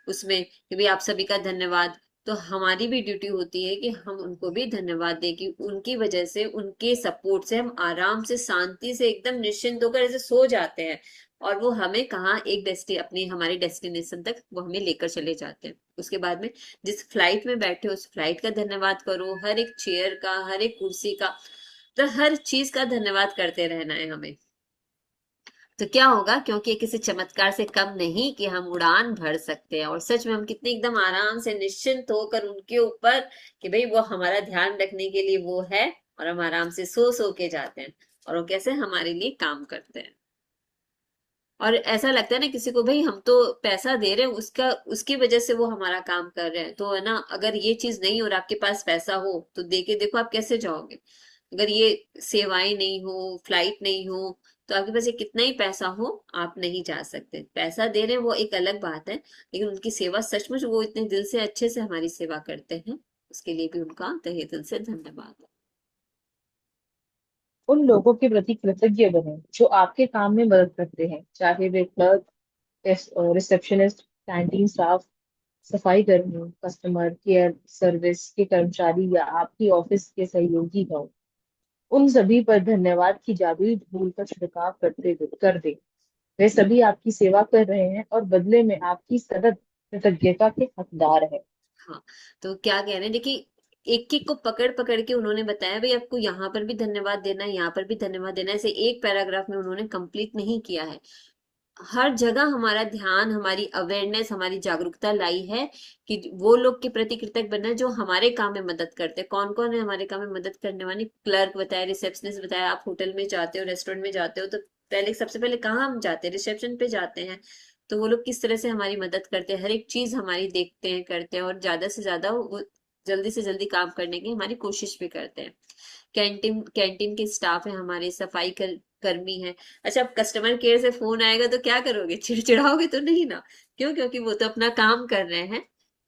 उसमें कि भाई आप सभी का धन्यवाद। तो हमारी भी ड्यूटी होती है कि हम उनको भी धन्यवाद दें, कि उनकी वजह से, उनके सपोर्ट से हम आराम से, शांति से, एकदम निश्चिंत होकर ऐसे सो जाते हैं। और वो हमें कहाँ, एक अपनी हमारी डेस्टिनेशन तक वो हमें लेकर चले जाते हैं। उसके बाद में जिस फ्लाइट में बैठे हो उस फ्लाइट का धन्यवाद करो, हर एक चेयर का, हर एक कुर्सी का, तो हर चीज का धन्यवाद करते रहना है हमें। तो क्या होगा, क्योंकि ये किसी चमत्कार से कम नहीं कि हम उड़ान भर सकते हैं। और सच में हम कितने एकदम आराम से निश्चिंत होकर उनके ऊपर, कि भाई वो हमारा ध्यान रखने के लिए वो है, और हम आराम से सो सो के जाते हैं, और वो कैसे हमारे लिए काम करते हैं। और ऐसा लगता है ना किसी को, भाई हम तो पैसा दे रहे हैं उसका, उसकी वजह से वो हमारा काम कर रहे हैं, तो है ना, अगर ये चीज नहीं हो और आपके पास पैसा हो तो दे के देखो आप कैसे जाओगे। अगर ये सेवाएं नहीं हो, फ्लाइट नहीं हो, तो आपके पास ये कितना ही पैसा हो, आप नहीं जा सकते। पैसा दे रहे हैं वो एक अलग बात है, लेकिन उनकी सेवा सचमुच वो इतने दिल से अच्छे से हमारी सेवा करते हैं, उसके लिए भी उनका तहे दिल से धन्यवाद है। उन लोगों के प्रति कृतज्ञ बने जो आपके काम में मदद करते हैं, चाहे वे क्लर्क, रिसेप्शनिस्ट, कैंटीन स्टाफ, सफाई कर्मी, कस्टमर केयर सर्विस के कर्मचारी या आपकी ऑफिस के सहयोगी हों। उन सभी पर धन्यवाद की जादुई धूल का छिड़काव कर दे। वे सभी आपकी सेवा कर रहे हैं और बदले में आपकी सतत कृतज्ञता के हकदार है। हाँ, तो क्या कह रहे हैं, देखिए एक एक को पकड़ पकड़ के उन्होंने बताया भाई आपको यहाँ पर भी धन्यवाद देना है, यहाँ पर भी धन्यवाद देना है। ऐसे एक पैराग्राफ में उन्होंने कंप्लीट नहीं किया है। हर जगह हमारा ध्यान, हमारी अवेयरनेस, हमारी जागरूकता लाई है कि वो लोग के प्रति कृतज्ञ बनना है जो हमारे काम में मदद करते हैं। कौन कौन है हमारे काम में मदद करने वाले? क्लर्क बताया, रिसेप्शनिस्ट बताया। आप होटल में जाते हो, रेस्टोरेंट में जाते हो, तो पहले सबसे पहले कहाँ हम जाते हैं? रिसेप्शन पे जाते हैं। तो वो लोग किस तरह से हमारी मदद करते हैं, हर एक चीज हमारी देखते हैं, करते हैं, और ज्यादा से ज्यादा वो जल्दी से जल्दी काम करने की हमारी कोशिश भी करते हैं। कैंटीन कैंटीन के स्टाफ है हमारे, सफाई कर्मी है। अच्छा, अब कस्टमर केयर से फोन आएगा तो क्या करोगे? चिड़चिड़ाओगे तो नहीं ना? क्यों? क्योंकि वो तो अपना काम कर रहे हैं।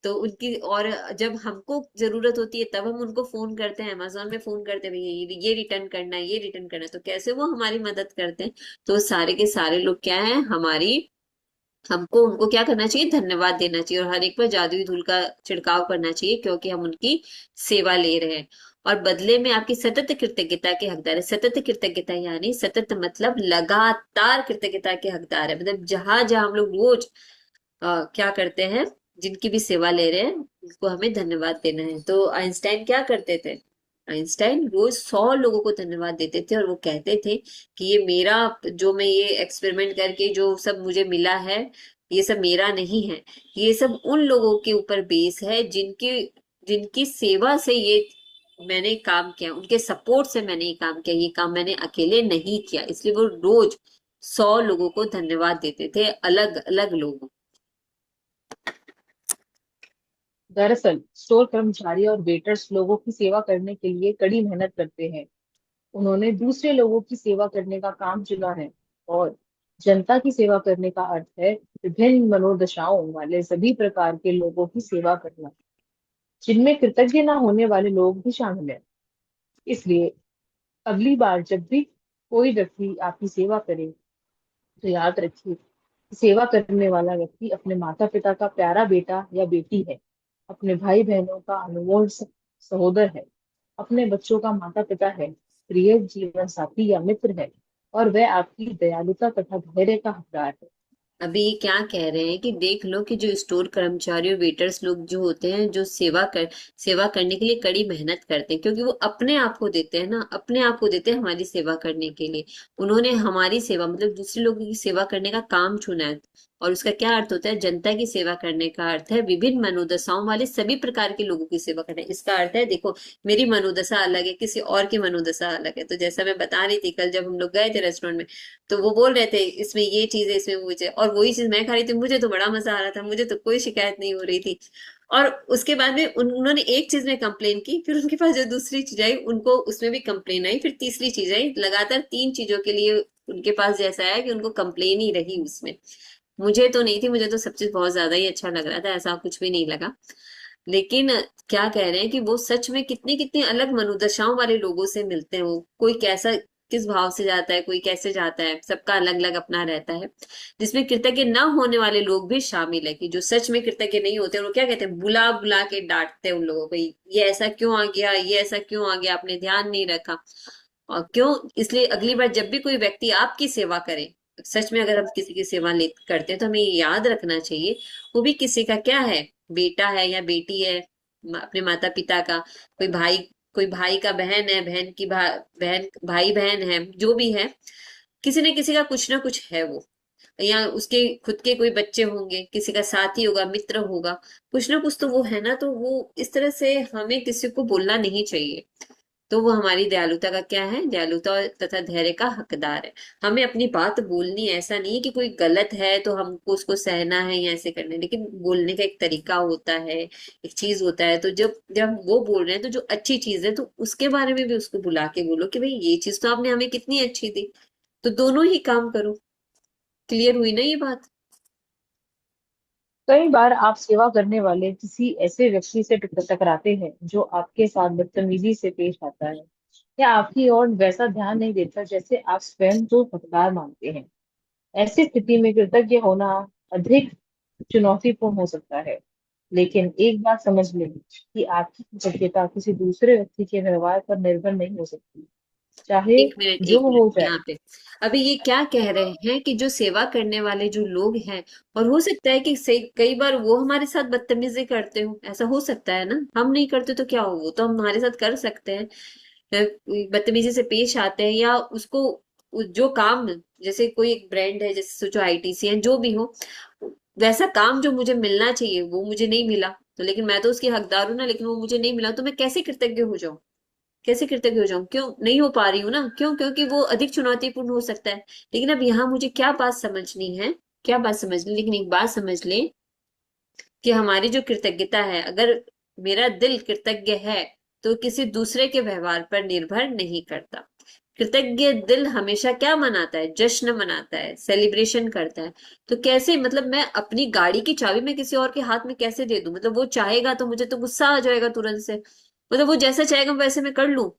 तो उनकी, और जब हमको जरूरत होती है तब हम उनको फोन करते हैं, अमेजोन में फोन करते हैं, भैया ये रिटर्न करना है, ये रिटर्न करना है, तो कैसे वो हमारी मदद करते हैं? तो सारे के सारे लोग क्या है हमारी, हमको उनको क्या करना चाहिए? धन्यवाद देना चाहिए, और हर एक पर जादुई धूल का छिड़काव करना चाहिए, क्योंकि हम उनकी सेवा ले रहे हैं। और बदले में आपकी सतत कृतज्ञता के हकदार है। सतत कृतज्ञता यानी सतत मतलब लगातार कृतज्ञता के हकदार है। मतलब जहां जहां हम लोग रोज क्या करते हैं, जिनकी भी सेवा ले रहे हैं, उनको हमें धन्यवाद देना है। तो आइंस्टाइन क्या करते थे? आइंस्टाइन रोज 100 लोगों को धन्यवाद देते थे, और वो कहते थे कि ये मेरा, जो मैं ये एक्सपेरिमेंट करके जो सब मुझे मिला है, ये सब मेरा नहीं है। ये सब उन लोगों के ऊपर बेस है जिनकी जिनकी सेवा से ये मैंने काम किया, उनके सपोर्ट से मैंने ये काम किया। ये काम मैंने अकेले नहीं किया। इसलिए वो रोज 100 लोगों को धन्यवाद देते थे, अलग अलग लोगों। दरअसल स्टोर कर्मचारी और वेटर्स लोगों की सेवा करने के लिए कड़ी मेहनत करते हैं। उन्होंने दूसरे लोगों की सेवा करने का काम चुना है, और जनता की सेवा करने का अर्थ है विभिन्न मनोदशाओं वाले सभी प्रकार के लोगों की सेवा करना, जिनमें कृतज्ञ न होने वाले लोग भी शामिल हैं। इसलिए अगली बार जब भी कोई व्यक्ति आपकी सेवा करे, तो याद रखिए कि सेवा करने वाला व्यक्ति अपने माता पिता का प्यारा बेटा या बेटी है, अपने भाई बहनों का अनमोल सहोदर है, अपने बच्चों का माता पिता है, प्रिय जीवन साथी या मित्र है, और वह आपकी दयालुता तथा धैर्य का हकदार है। अभी ये क्या कह रहे हैं कि देख लो कि जो स्टोर कर्मचारी और वेटर्स लोग जो होते हैं, जो सेवा करने के लिए कड़ी मेहनत करते हैं, क्योंकि वो अपने आप को देते हैं ना, अपने आप को देते हैं हमारी सेवा करने के लिए। उन्होंने हमारी सेवा मतलब दूसरे लोगों की सेवा करने का काम चुना है। और उसका क्या अर्थ होता है? जनता की सेवा करने का अर्थ है विभिन्न मनोदशाओं वाले सभी प्रकार के लोगों की सेवा करना। इसका अर्थ है, देखो, मेरी मनोदशा अलग है, किसी और की मनोदशा अलग है। तो जैसा मैं बता रही थी, कल जब हम लोग गए थे रेस्टोरेंट में, तो वो बोल रहे थे इसमें ये चीज है, इसमें वो चीज है, और वही चीज मैं खा रही थी, मुझे तो बड़ा मजा आ रहा था, मुझे तो कोई शिकायत नहीं हो रही थी। और उसके बाद में उन्होंने एक चीज में कंप्लेन की, फिर उनके पास जो दूसरी चीज आई उनको उसमें भी कंप्लेन आई, फिर तीसरी चीज आई, लगातार 3 चीजों के लिए उनके पास जैसा आया कि उनको कंप्लेन ही रही उसमें। मुझे तो नहीं थी, मुझे तो सब चीज बहुत ज्यादा ही अच्छा लग रहा था, ऐसा कुछ भी नहीं लगा। लेकिन क्या कह रहे हैं कि वो सच में कितनी कितनी अलग मनोदशाओं वाले लोगों से मिलते हैं। वो कोई कैसा, किस भाव से जाता है, कोई कैसे जाता है, सबका अलग अलग अपना रहता है। जिसमें कृतज्ञ न होने वाले लोग भी शामिल है, कि जो सच में कृतज्ञ नहीं होते, वो क्या कहते हैं, बुला बुला के डांटते हैं उन लोगों को, ये ऐसा क्यों आ गया, ये ऐसा क्यों आ गया, आपने ध्यान नहीं रखा। और क्यों? इसलिए अगली बार जब भी कोई व्यक्ति आपकी सेवा करे, सच में अगर हम किसी की सेवा ले करते हैं, तो हमें ये याद रखना चाहिए, वो भी किसी का क्या है, बेटा है या बेटी है, अपने माता पिता का, कोई भाई का बहन है, बहन की बहन, भाई बहन है, जो भी है, किसी न किसी का कुछ ना कुछ है वो। या उसके खुद के कोई बच्चे होंगे, किसी का साथी होगा, मित्र होगा, कुछ ना कुछ तो वो है ना। तो वो इस तरह से हमें किसी को बोलना नहीं चाहिए। तो वो हमारी दयालुता का क्या है? दयालुता तथा धैर्य का हकदार है। हमें अपनी बात बोलनी है, ऐसा नहीं है कि कोई गलत है तो हमको उसको सहना है या ऐसे करना है, लेकिन बोलने का एक तरीका होता है, एक चीज होता है। तो जब जब वो बोल रहे हैं तो जो अच्छी चीज है, तो उसके बारे में भी उसको बुला के बोलो कि भाई ये चीज तो आपने हमें कितनी अच्छी दी। तो दोनों ही काम करो। क्लियर हुई ना ये बात? कई बार आप सेवा करने वाले किसी ऐसे व्यक्ति से टकराते हैं जो आपके साथ बदतमीजी से पेश आता है। या आपकी ओर वैसा ध्यान नहीं देता जैसे आप स्वयं को हकदार मानते हैं। ऐसी स्थिति में कृतज्ञ होना अधिक चुनौतीपूर्ण हो सकता है। लेकिन एक बात समझ लें कि आपकी कृतज्ञता किसी दूसरे व्यक्ति के व्यवहार पर निर्भर नहीं हो सकती, चाहे जो एक मिनट हो जाए। यहाँ पे। अभी ये क्या कह रहे हैं कि जो सेवा करने वाले जो लोग हैं, और हो सकता है कि सही कई बार वो हमारे साथ बदतमीजी करते हो, ऐसा हो सकता है ना, हम नहीं करते तो क्या हो, वो तो हम हमारे साथ कर सकते हैं, बदतमीजी से पेश आते हैं, या उसको जो काम, जैसे कोई एक ब्रांड है, जैसे सोचो आईटीसी है, जो भी हो, वैसा काम जो मुझे मिलना चाहिए वो मुझे नहीं मिला, तो लेकिन मैं तो उसकी हकदार हूँ ना, लेकिन वो मुझे नहीं मिला, तो मैं कैसे कृतज्ञ हो जाऊं, कैसे कृतज्ञ हो जाऊं, क्यों नहीं हो पा रही हूँ ना, क्यों, क्योंकि वो अधिक चुनौतीपूर्ण हो सकता है। लेकिन अब यहाँ मुझे क्या बात समझनी है, क्या बात समझनी, लेकिन एक बात समझ ले कि हमारी जो कृतज्ञता है, अगर मेरा दिल कृतज्ञ है तो किसी दूसरे के व्यवहार पर निर्भर नहीं करता। कृतज्ञ दिल हमेशा क्या मनाता है, जश्न मनाता है, सेलिब्रेशन करता है। तो कैसे, मतलब मैं अपनी गाड़ी की चाबी मैं किसी और के हाथ में कैसे दे दूं, मतलब वो चाहेगा तो मुझे तो गुस्सा आ जाएगा तुरंत से, मतलब वो जैसा चाहेगा वैसे मैं कर लूं।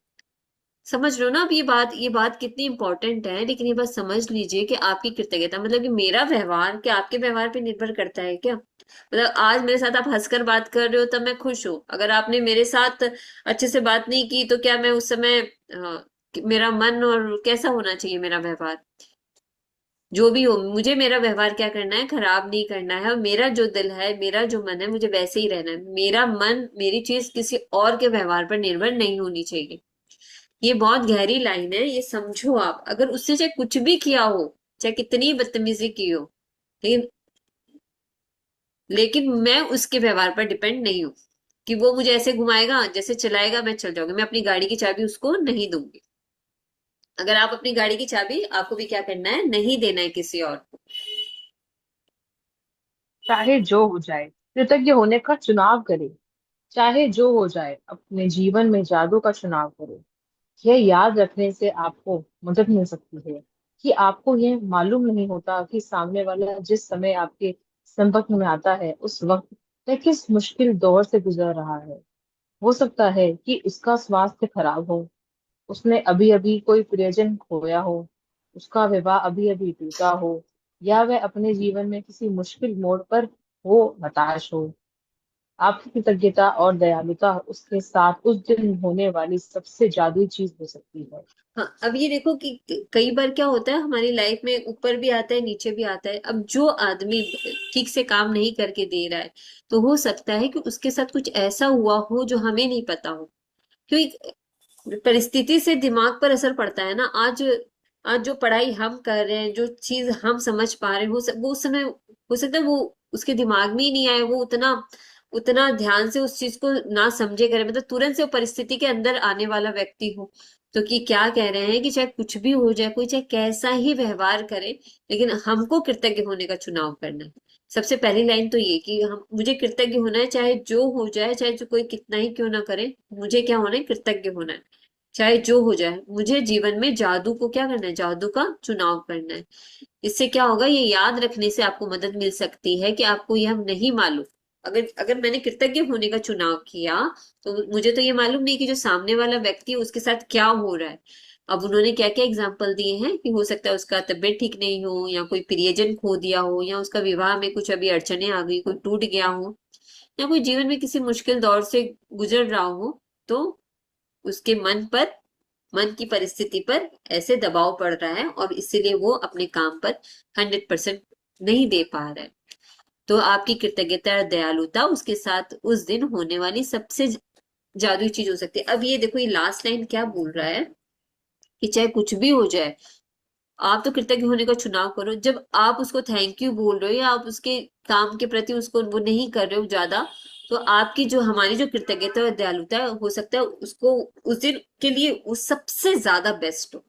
समझ रहे हो ना आप, ये बात कितनी इंपॉर्टेंट है, लेकिन ये बात समझ लीजिए कि आपकी कृतज्ञता, मतलब कि मेरा व्यवहार क्या आपके व्यवहार पे निर्भर करता है क्या, मतलब आज मेरे साथ आप हंसकर बात कर रहे हो तब मैं खुश हूँ, अगर आपने मेरे साथ अच्छे से बात नहीं की तो क्या मैं उस समय मेरा मन, और कैसा होना चाहिए मेरा व्यवहार, जो भी हो, मुझे मेरा व्यवहार क्या करना है, खराब नहीं करना है, और मेरा जो दिल है, मेरा जो मन है, मुझे वैसे ही रहना है, मेरा मन, मेरी चीज किसी और के व्यवहार पर निर्भर नहीं होनी चाहिए। ये बहुत गहरी लाइन है, ये समझो आप, अगर उससे चाहे कुछ भी किया हो, चाहे कितनी बदतमीजी की हो, लेकिन मैं उसके व्यवहार पर डिपेंड नहीं हूँ, कि वो मुझे ऐसे घुमाएगा, जैसे चलाएगा मैं चल जाऊंगी, मैं अपनी गाड़ी की चाबी उसको नहीं दूंगी। अगर आप अपनी गाड़ी की चाबी, आपको भी क्या करना है, नहीं देना है किसी और को। चाहे जो हो जाए, कृतज्ञ होने का चुनाव करें। चाहे जो हो जाए, अपने जीवन में जादू का चुनाव करें। यह याद रखने से आपको मदद मिल सकती है कि आपको यह मालूम नहीं होता कि सामने वाला जिस समय आपके संपर्क में आता है उस वक्त वह किस मुश्किल दौर से गुजर रहा है। हो सकता है कि उसका स्वास्थ्य खराब हो, उसने अभी अभी कोई प्रियजन खोया हो, उसका विवाह अभी अभी टूटा हो, या वह अपने जीवन में किसी मुश्किल मोड़ पर हो, हताश हो। आपकी कृतज्ञता और दयालुता उसके साथ उस दिन होने वाली सबसे जादुई चीज हो सकती है। हाँ, अब ये देखो कि कई बार क्या होता है हमारी लाइफ में, ऊपर भी आता है नीचे भी आता है, अब जो आदमी ठीक से काम नहीं करके दे रहा है, तो हो सकता है कि उसके साथ कुछ ऐसा हुआ हो जो हमें नहीं पता हो, क्योंकि परिस्थिति से दिमाग पर असर पड़ता है ना। आज आज जो पढ़ाई हम कर रहे हैं, जो चीज हम समझ पा रहे हैं, वो उस समय हो सकता है वो उसके दिमाग में ही नहीं आए, वो उतना उतना ध्यान से उस चीज को ना समझे करे, मतलब तुरंत से वो परिस्थिति के अंदर आने वाला व्यक्ति हो। तो कि क्या कह रहे हैं कि चाहे कुछ भी हो जाए, कोई चाहे कैसा ही व्यवहार करे, लेकिन हमको कृतज्ञ होने का चुनाव करना है। सबसे पहली लाइन तो ये कि हम मुझे कृतज्ञ होना है, चाहे जो हो जाए, चाहे जो कोई कितना ही क्यों ना करे, मुझे क्या होना है, कृतज्ञ होना है, चाहे जो हो जाए। मुझे जीवन में जादू को क्या करना है, जादू का चुनाव करना है। इससे क्या होगा, ये याद रखने से आपको मदद मिल सकती है कि आपको यह नहीं मालूम, अगर अगर मैंने कृतज्ञ होने का चुनाव किया, तो मुझे तो ये मालूम नहीं कि जो सामने वाला व्यक्ति है उसके साथ क्या हो रहा है। अब उन्होंने क्या क्या एग्जाम्पल दिए हैं कि हो सकता है उसका तबीयत ठीक नहीं हो, या कोई प्रियजन खो दिया हो, या उसका विवाह में कुछ अभी अड़चने आ गई, कोई टूट गया हो, या कोई जीवन में किसी मुश्किल दौर से गुजर रहा हो, तो उसके मन की परिस्थिति पर ऐसे दबाव पड़ रहा है, और इसीलिए वो अपने काम पर 100% नहीं दे पा रहा है। तो आपकी कृतज्ञता और दयालुता उसके साथ उस दिन होने वाली सबसे जादुई चीज हो सकती है। अब ये देखो, ये लास्ट लाइन क्या बोल रहा है कि चाहे कुछ भी हो जाए, आप तो कृतज्ञ होने का चुनाव करो। जब आप उसको थैंक यू बोल रहे हो, या आप उसके काम के प्रति उसको वो नहीं कर रहे हो ज्यादा, तो आपकी जो, हमारी जो कृतज्ञता और दयालुता है, हो सकता है उसको उस दिन के लिए वो सबसे ज्यादा बेस्ट हो,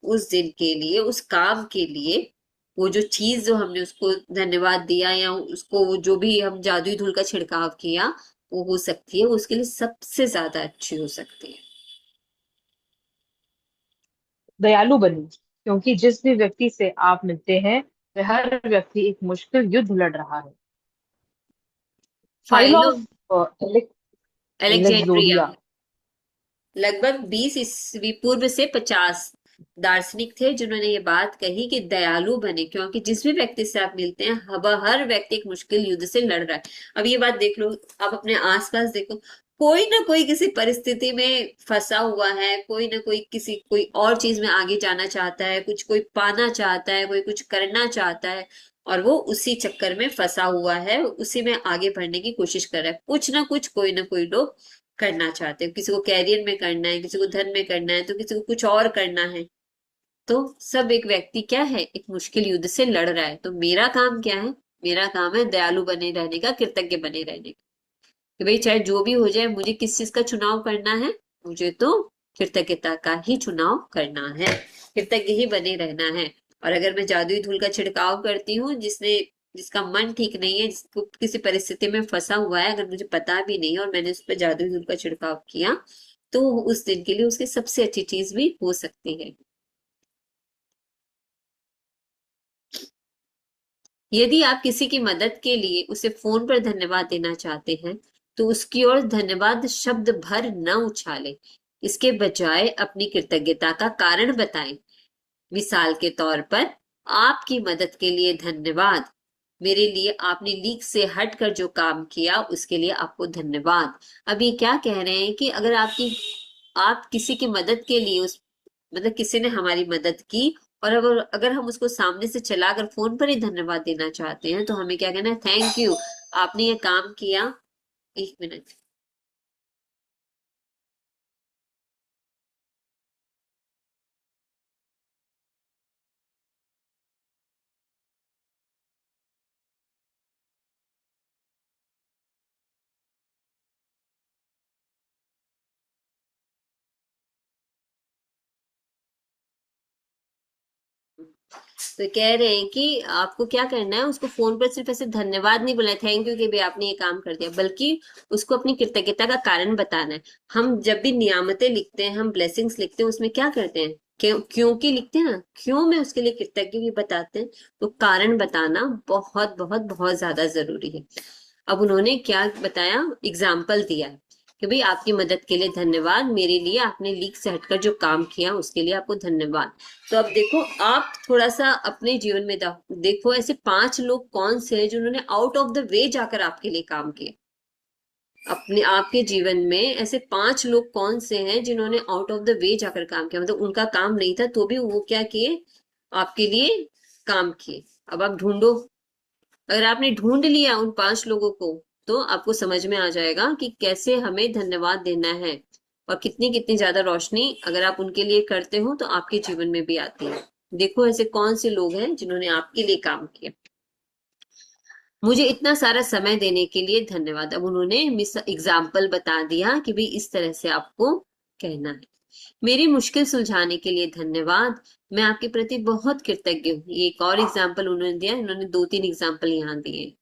उस दिन के लिए, उस काम के लिए, वो जो चीज जो हमने उसको धन्यवाद दिया, या उसको वो जो भी हम जादुई धूल का छिड़काव किया, वो हो सकती है, वो उसके लिए सबसे ज्यादा अच्छी हो सकती है। दयालु बनिए, क्योंकि जिस भी व्यक्ति से आप मिलते हैं वह हर व्यक्ति एक मुश्किल युद्ध लड़ रहा है। फाइल फाइलो ऑफ एलेक्जेंड्रिया। एलेक्जेंड्रिया। लगभग 20 ईस्वी पूर्व से 50 दार्शनिक थे जिन्होंने ये बात कही कि दयालु बने, क्योंकि जिस भी व्यक्ति से आप मिलते हैं हर व्यक्ति एक मुश्किल युद्ध से लड़ रहा है। अब ये बात देख लो, आप अपने आसपास देखो, कोई ना कोई किसी परिस्थिति में फंसा हुआ है, कोई ना कोई किसी कोई और चीज में आगे जाना चाहता है, कुछ कोई पाना चाहता है, कोई कुछ करना चाहता है, और वो उसी चक्कर में फंसा हुआ है, उसी में आगे बढ़ने की कोशिश कर रहा है। कुछ ना कोई लोग करना चाहते हैं, किसी को कैरियर में करना है, किसी को धन में करना है, तो किसी को कुछ और करना है। तो सब एक व्यक्ति क्या है, एक मुश्किल युद्ध से लड़ रहा है। तो मेरा काम क्या है, मेरा काम है दयालु बने रहने का, कृतज्ञ बने रहने का, कि भाई चाहे जो भी हो जाए, मुझे किस चीज का चुनाव करना है, मुझे तो कृतज्ञता का ही चुनाव करना है, कृतज्ञ ही बने रहना है। और अगर मैं जादुई धूल का छिड़काव करती हूँ, जिसका मन ठीक नहीं है, जिसको किसी परिस्थिति में फंसा हुआ है, अगर मुझे पता भी नहीं है और मैंने उस पर जादुई धूल का छिड़काव किया, तो उस दिन के लिए उसकी सबसे अच्छी चीज भी हो सकती है। यदि आप किसी की मदद के लिए उसे फोन पर धन्यवाद देना चाहते हैं, तो उसकी ओर धन्यवाद शब्द भर न उछाले, इसके बजाय अपनी कृतज्ञता का कारण बताएं। मिसाल के तौर पर, आपकी मदद के लिए धन्यवाद, मेरे लिए आपने लीक से हटकर जो काम किया उसके लिए आपको धन्यवाद। अब ये क्या कह रहे हैं कि अगर आप किसी की मदद के लिए मतलब किसी ने हमारी मदद की, और अगर हम उसको सामने से चलाकर फोन पर ही धन्यवाद देना चाहते हैं, तो हमें क्या कहना है, थैंक यू, आपने ये काम किया। एक मिनट। तो कह रहे हैं कि आपको क्या करना है, उसको फोन पर सिर्फ ऐसे धन्यवाद नहीं बोलना है, थैंक यू कि भाई आपने ये काम कर दिया, बल्कि उसको अपनी कृतज्ञता का कारण बताना है। हम जब भी नियामतें लिखते हैं, हम ब्लेसिंग्स लिखते हैं, उसमें क्या करते हैं, क्यों की लिखते हैं ना, क्यों में उसके लिए कृतज्ञ भी बताते हैं। तो कारण बताना बहुत बहुत बहुत ज्यादा जरूरी है। अब उन्होंने क्या बताया, एग्जाम्पल दिया है कि भाई आपकी मदद के लिए धन्यवाद, मेरे लिए आपने लीक से हटकर जो काम किया उसके लिए आपको धन्यवाद। तो अब देखो, आप थोड़ा सा अपने जीवन में देखो, ऐसे 5 लोग कौन से हैं जिन्होंने आउट ऑफ द वे जाकर आपके लिए काम किया। अपने आपके जीवन में ऐसे 5 लोग कौन से हैं जिन्होंने आउट ऑफ द वे जाकर काम किया, मतलब उनका काम नहीं था तो भी वो क्या किए, आपके लिए काम किए। अब आप ढूंढो, अगर आपने ढूंढ लिया उन 5 लोगों को, तो आपको समझ में आ जाएगा कि कैसे हमें धन्यवाद देना है, और कितनी कितनी ज्यादा रोशनी अगर आप उनके लिए करते हो तो आपके जीवन में भी आती है। देखो ऐसे कौन से लोग हैं जिन्होंने आपके लिए काम किया। मुझे इतना सारा समय देने के लिए धन्यवाद। अब उन्होंने एग्जाम्पल बता दिया कि भाई इस तरह से आपको कहना है। मेरी मुश्किल सुलझाने के लिए धन्यवाद, मैं आपके प्रति बहुत कृतज्ञ हूँ। ये एक और एग्जाम्पल उन्होंने दिया, उन्होंने 2-3 एग्जाम्पल यहाँ दिए।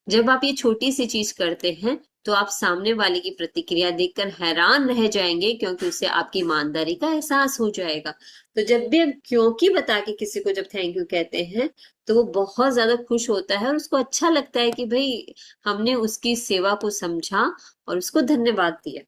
जब आप ये छोटी सी चीज करते हैं, तो आप सामने वाले की प्रतिक्रिया देखकर हैरान रह जाएंगे, क्योंकि उससे आपकी ईमानदारी का एहसास हो जाएगा। तो जब भी हम क्योंकि बता के किसी को जब थैंक यू कहते हैं, तो वो बहुत ज्यादा खुश होता है और उसको अच्छा लगता है कि भाई हमने उसकी सेवा को समझा और उसको धन्यवाद दिया।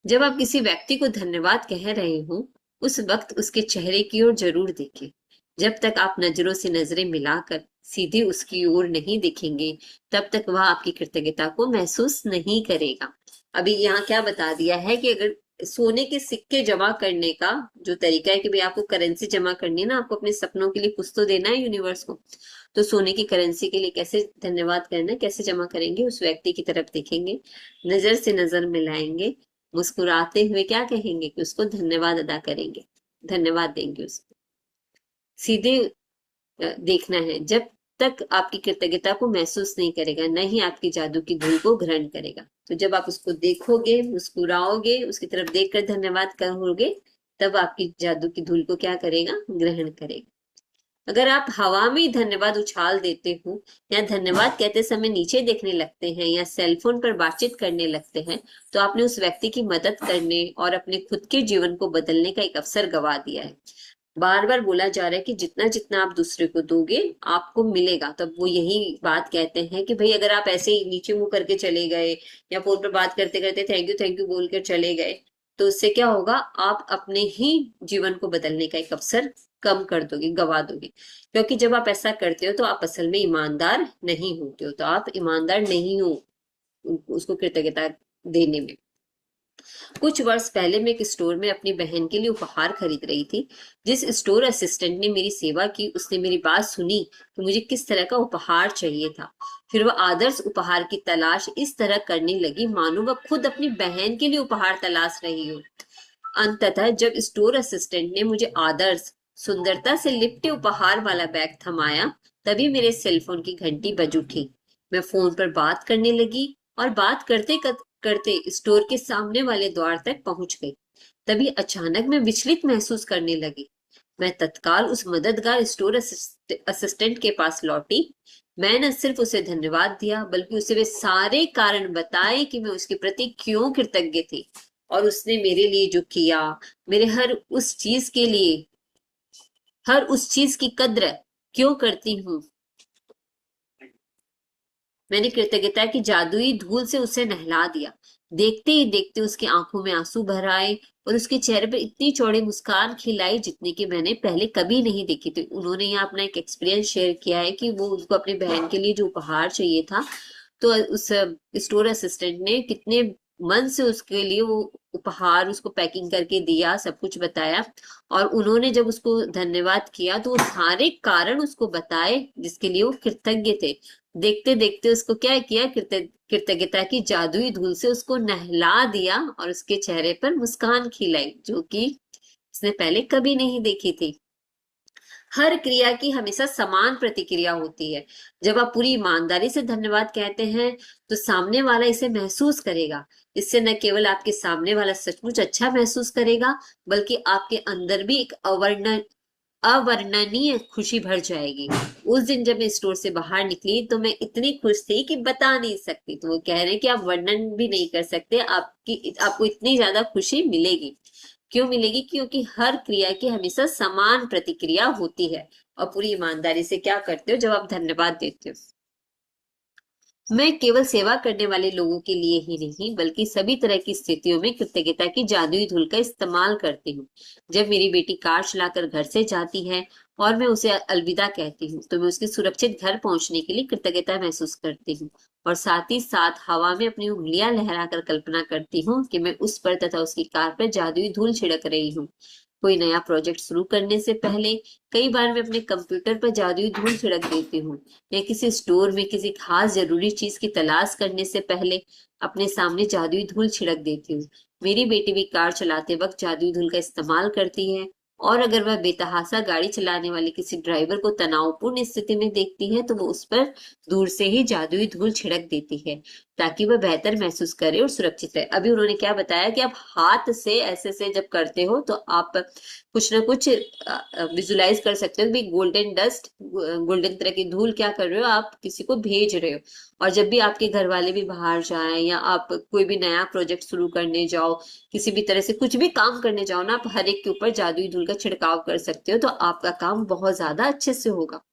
जब आप किसी व्यक्ति को धन्यवाद कह रहे हो, उस वक्त उसके चेहरे की ओर जरूर देखें। जब तक आप नजरों से नजरें मिलाकर सीधे उसकी ओर नहीं देखेंगे, तब तक वह आपकी कृतज्ञता को महसूस नहीं करेगा। अभी यहाँ क्या बता दिया है कि अगर सोने के सिक्के जमा करने का जो तरीका है कि भाई आपको करेंसी जमा करनी है ना, आपको अपने सपनों के लिए कुछ तो देना है यूनिवर्स को, तो सोने की करेंसी के लिए कैसे धन्यवाद करना है, कैसे जमा करेंगे, उस व्यक्ति की तरफ देखेंगे, नजर से नजर मिलाएंगे, मुस्कुराते हुए क्या कहेंगे कि उसको धन्यवाद अदा करेंगे, धन्यवाद देंगे उसको। सीधे देखना है। जब तक आपकी कृतज्ञता को महसूस नहीं करेगा, न ही आपकी जादू की धूल को ग्रहण करेगा। तो जब आप उसको देखोगे, मुस्कुराओगे, उसकी तरफ देखकर धन्यवाद करोगे, तब आपकी जादू की धूल को क्या करेगा, ग्रहण करेगा। अगर आप हवा में धन्यवाद उछाल देते हो, या धन्यवाद कहते समय नीचे देखने लगते हैं, या सेलफोन पर बातचीत करने लगते हैं, तो आपने उस व्यक्ति की मदद करने और अपने खुद के जीवन को बदलने का एक अवसर गवा दिया है। बार बार बोला जा रहा है कि जितना जितना आप दूसरे को दोगे आपको मिलेगा। तब वो यही बात कहते हैं कि भाई अगर आप ऐसे ही नीचे मुंह करके चले गए, या फोन पर बात करते करते थैंक यू बोलकर चले गए, तो उससे क्या होगा, आप अपने ही जीवन को बदलने का एक अवसर कम कर दोगे, गवा दोगे। क्योंकि जब आप ऐसा करते हो तो आप असल में ईमानदार नहीं होते हो, तो आप ईमानदार नहीं हो उसको कृतज्ञता देने में। कुछ वर्ष पहले मैं एक स्टोर में अपनी बहन के लिए उपहार खरीद रही थी। जिस स्टोर असिस्टेंट ने मेरी सेवा की, उसने मेरी बात सुनी कि मुझे किस तरह का उपहार चाहिए था। फिर वह आदर्श उपहार की तलाश इस तरह करने लगी मानो वह खुद अपनी बहन के लिए उपहार तलाश रही हो। अंततः जब स्टोर असिस्टेंट ने मुझे आदर्श, सुंदरता से लिपटे उपहार वाला बैग थमाया, तभी मेरे सेलफोन की घंटी बज उठी। मैं फोन पर बात करने लगी और बात करते करते स्टोर के सामने वाले द्वार तक पहुंच गई। तभी अचानक मैं विचलित महसूस करने लगी। मैं तत्काल उस मददगार स्टोर असिस्टेंट के पास लौटी। मैं न सिर्फ उसे धन्यवाद दिया, बल्कि उसे वे सारे कारण बताए कि मैं उसके प्रति क्यों कृतज्ञ थी और उसने मेरे लिए जो किया, मेरे हर उस चीज की कद्र क्यों करती हूँ। मैंने कृतज्ञता की जादुई धूल से उसे नहला दिया। देखते ही देखते उसकी आंखों में आंसू भर आए और उसके चेहरे पर इतनी चौड़ी मुस्कान खिलाई जितनी कि मैंने पहले कभी नहीं देखी थी। उन्होंने यहाँ अपना एक एक्सपीरियंस शेयर किया है कि वो उसको अपनी बहन के लिए जो उपहार चाहिए था, तो उस स्टोर असिस्टेंट ने कितने मन से उसके लिए वो उपहार उसको पैकिंग करके दिया, सब कुछ बताया। और उन्होंने जब उसको धन्यवाद किया तो वो सारे कारण उसको बताए जिसके लिए वो कृतज्ञ थे। देखते देखते उसको क्या किया, कृतज्ञता की जादुई धूल से उसको नहला दिया और उसके चेहरे पर मुस्कान खिलाई जो कि उसने पहले कभी नहीं देखी थी। हर क्रिया की हमेशा समान प्रतिक्रिया होती है। जब आप पूरी ईमानदारी से धन्यवाद कहते हैं तो सामने वाला इसे महसूस करेगा। इससे न केवल आपके सामने वाला सचमुच अच्छा महसूस करेगा, बल्कि आपके अंदर भी एक अवर्णनीय खुशी भर जाएगी। उस दिन जब मैं स्टोर से बाहर निकली तो मैं इतनी खुश थी कि बता नहीं सकती। तो वो कह रहे हैं कि आप वर्णन भी नहीं कर सकते, आपको इतनी ज्यादा खुशी मिलेगी। क्यों मिलेगी? क्योंकि हर क्रिया की हमेशा समान प्रतिक्रिया होती है। और पूरी ईमानदारी से क्या करते हो जब आप धन्यवाद देते हो। मैं केवल सेवा करने वाले लोगों के लिए ही नहीं, बल्कि सभी तरह की स्थितियों में कृतज्ञता की जादुई धूल का इस्तेमाल करती हूँ। जब मेरी बेटी कार चलाकर घर से जाती है और मैं उसे अलविदा कहती हूँ, तो मैं उसके सुरक्षित घर पहुंचने के लिए कृतज्ञता महसूस करती हूँ। और साथ ही साथ हवा में अपनी उंगलियां लहराकर कल्पना करती हूँ कि मैं उस पर तथा उसकी कार पर जादुई धूल छिड़क रही हूँ। कोई नया प्रोजेक्ट शुरू करने से पहले कई बार मैं अपने कंप्यूटर पर जादुई धूल छिड़क देती हूँ, या किसी स्टोर में किसी खास जरूरी चीज की तलाश करने से पहले अपने सामने जादुई धूल छिड़क देती हूँ। मेरी बेटी भी कार चलाते वक्त जादुई धूल का इस्तेमाल करती है, और अगर वह बेतहासा गाड़ी चलाने वाले किसी ड्राइवर को तनावपूर्ण स्थिति में देखती है तो वो उस पर दूर से ही जादुई धूल छिड़क देती है ताकि वह बेहतर महसूस करे और सुरक्षित रहे। अभी उन्होंने क्या बताया कि आप हाथ से ऐसे से जब करते हो तो आप कुछ ना कुछ विजुलाइज कर सकते हो कि गोल्डन डस्ट, गोल्डन तरह की धूल क्या कर रहे हो, आप किसी को भेज रहे हो। और जब भी आपके घर वाले भी बाहर जाएं या आप कोई भी नया प्रोजेक्ट शुरू करने जाओ, किसी भी तरह से कुछ भी काम करने जाओ ना, आप हर एक के ऊपर जादुई धूल का छिड़काव कर सकते हो, तो आपका काम बहुत ज्यादा अच्छे से होगा।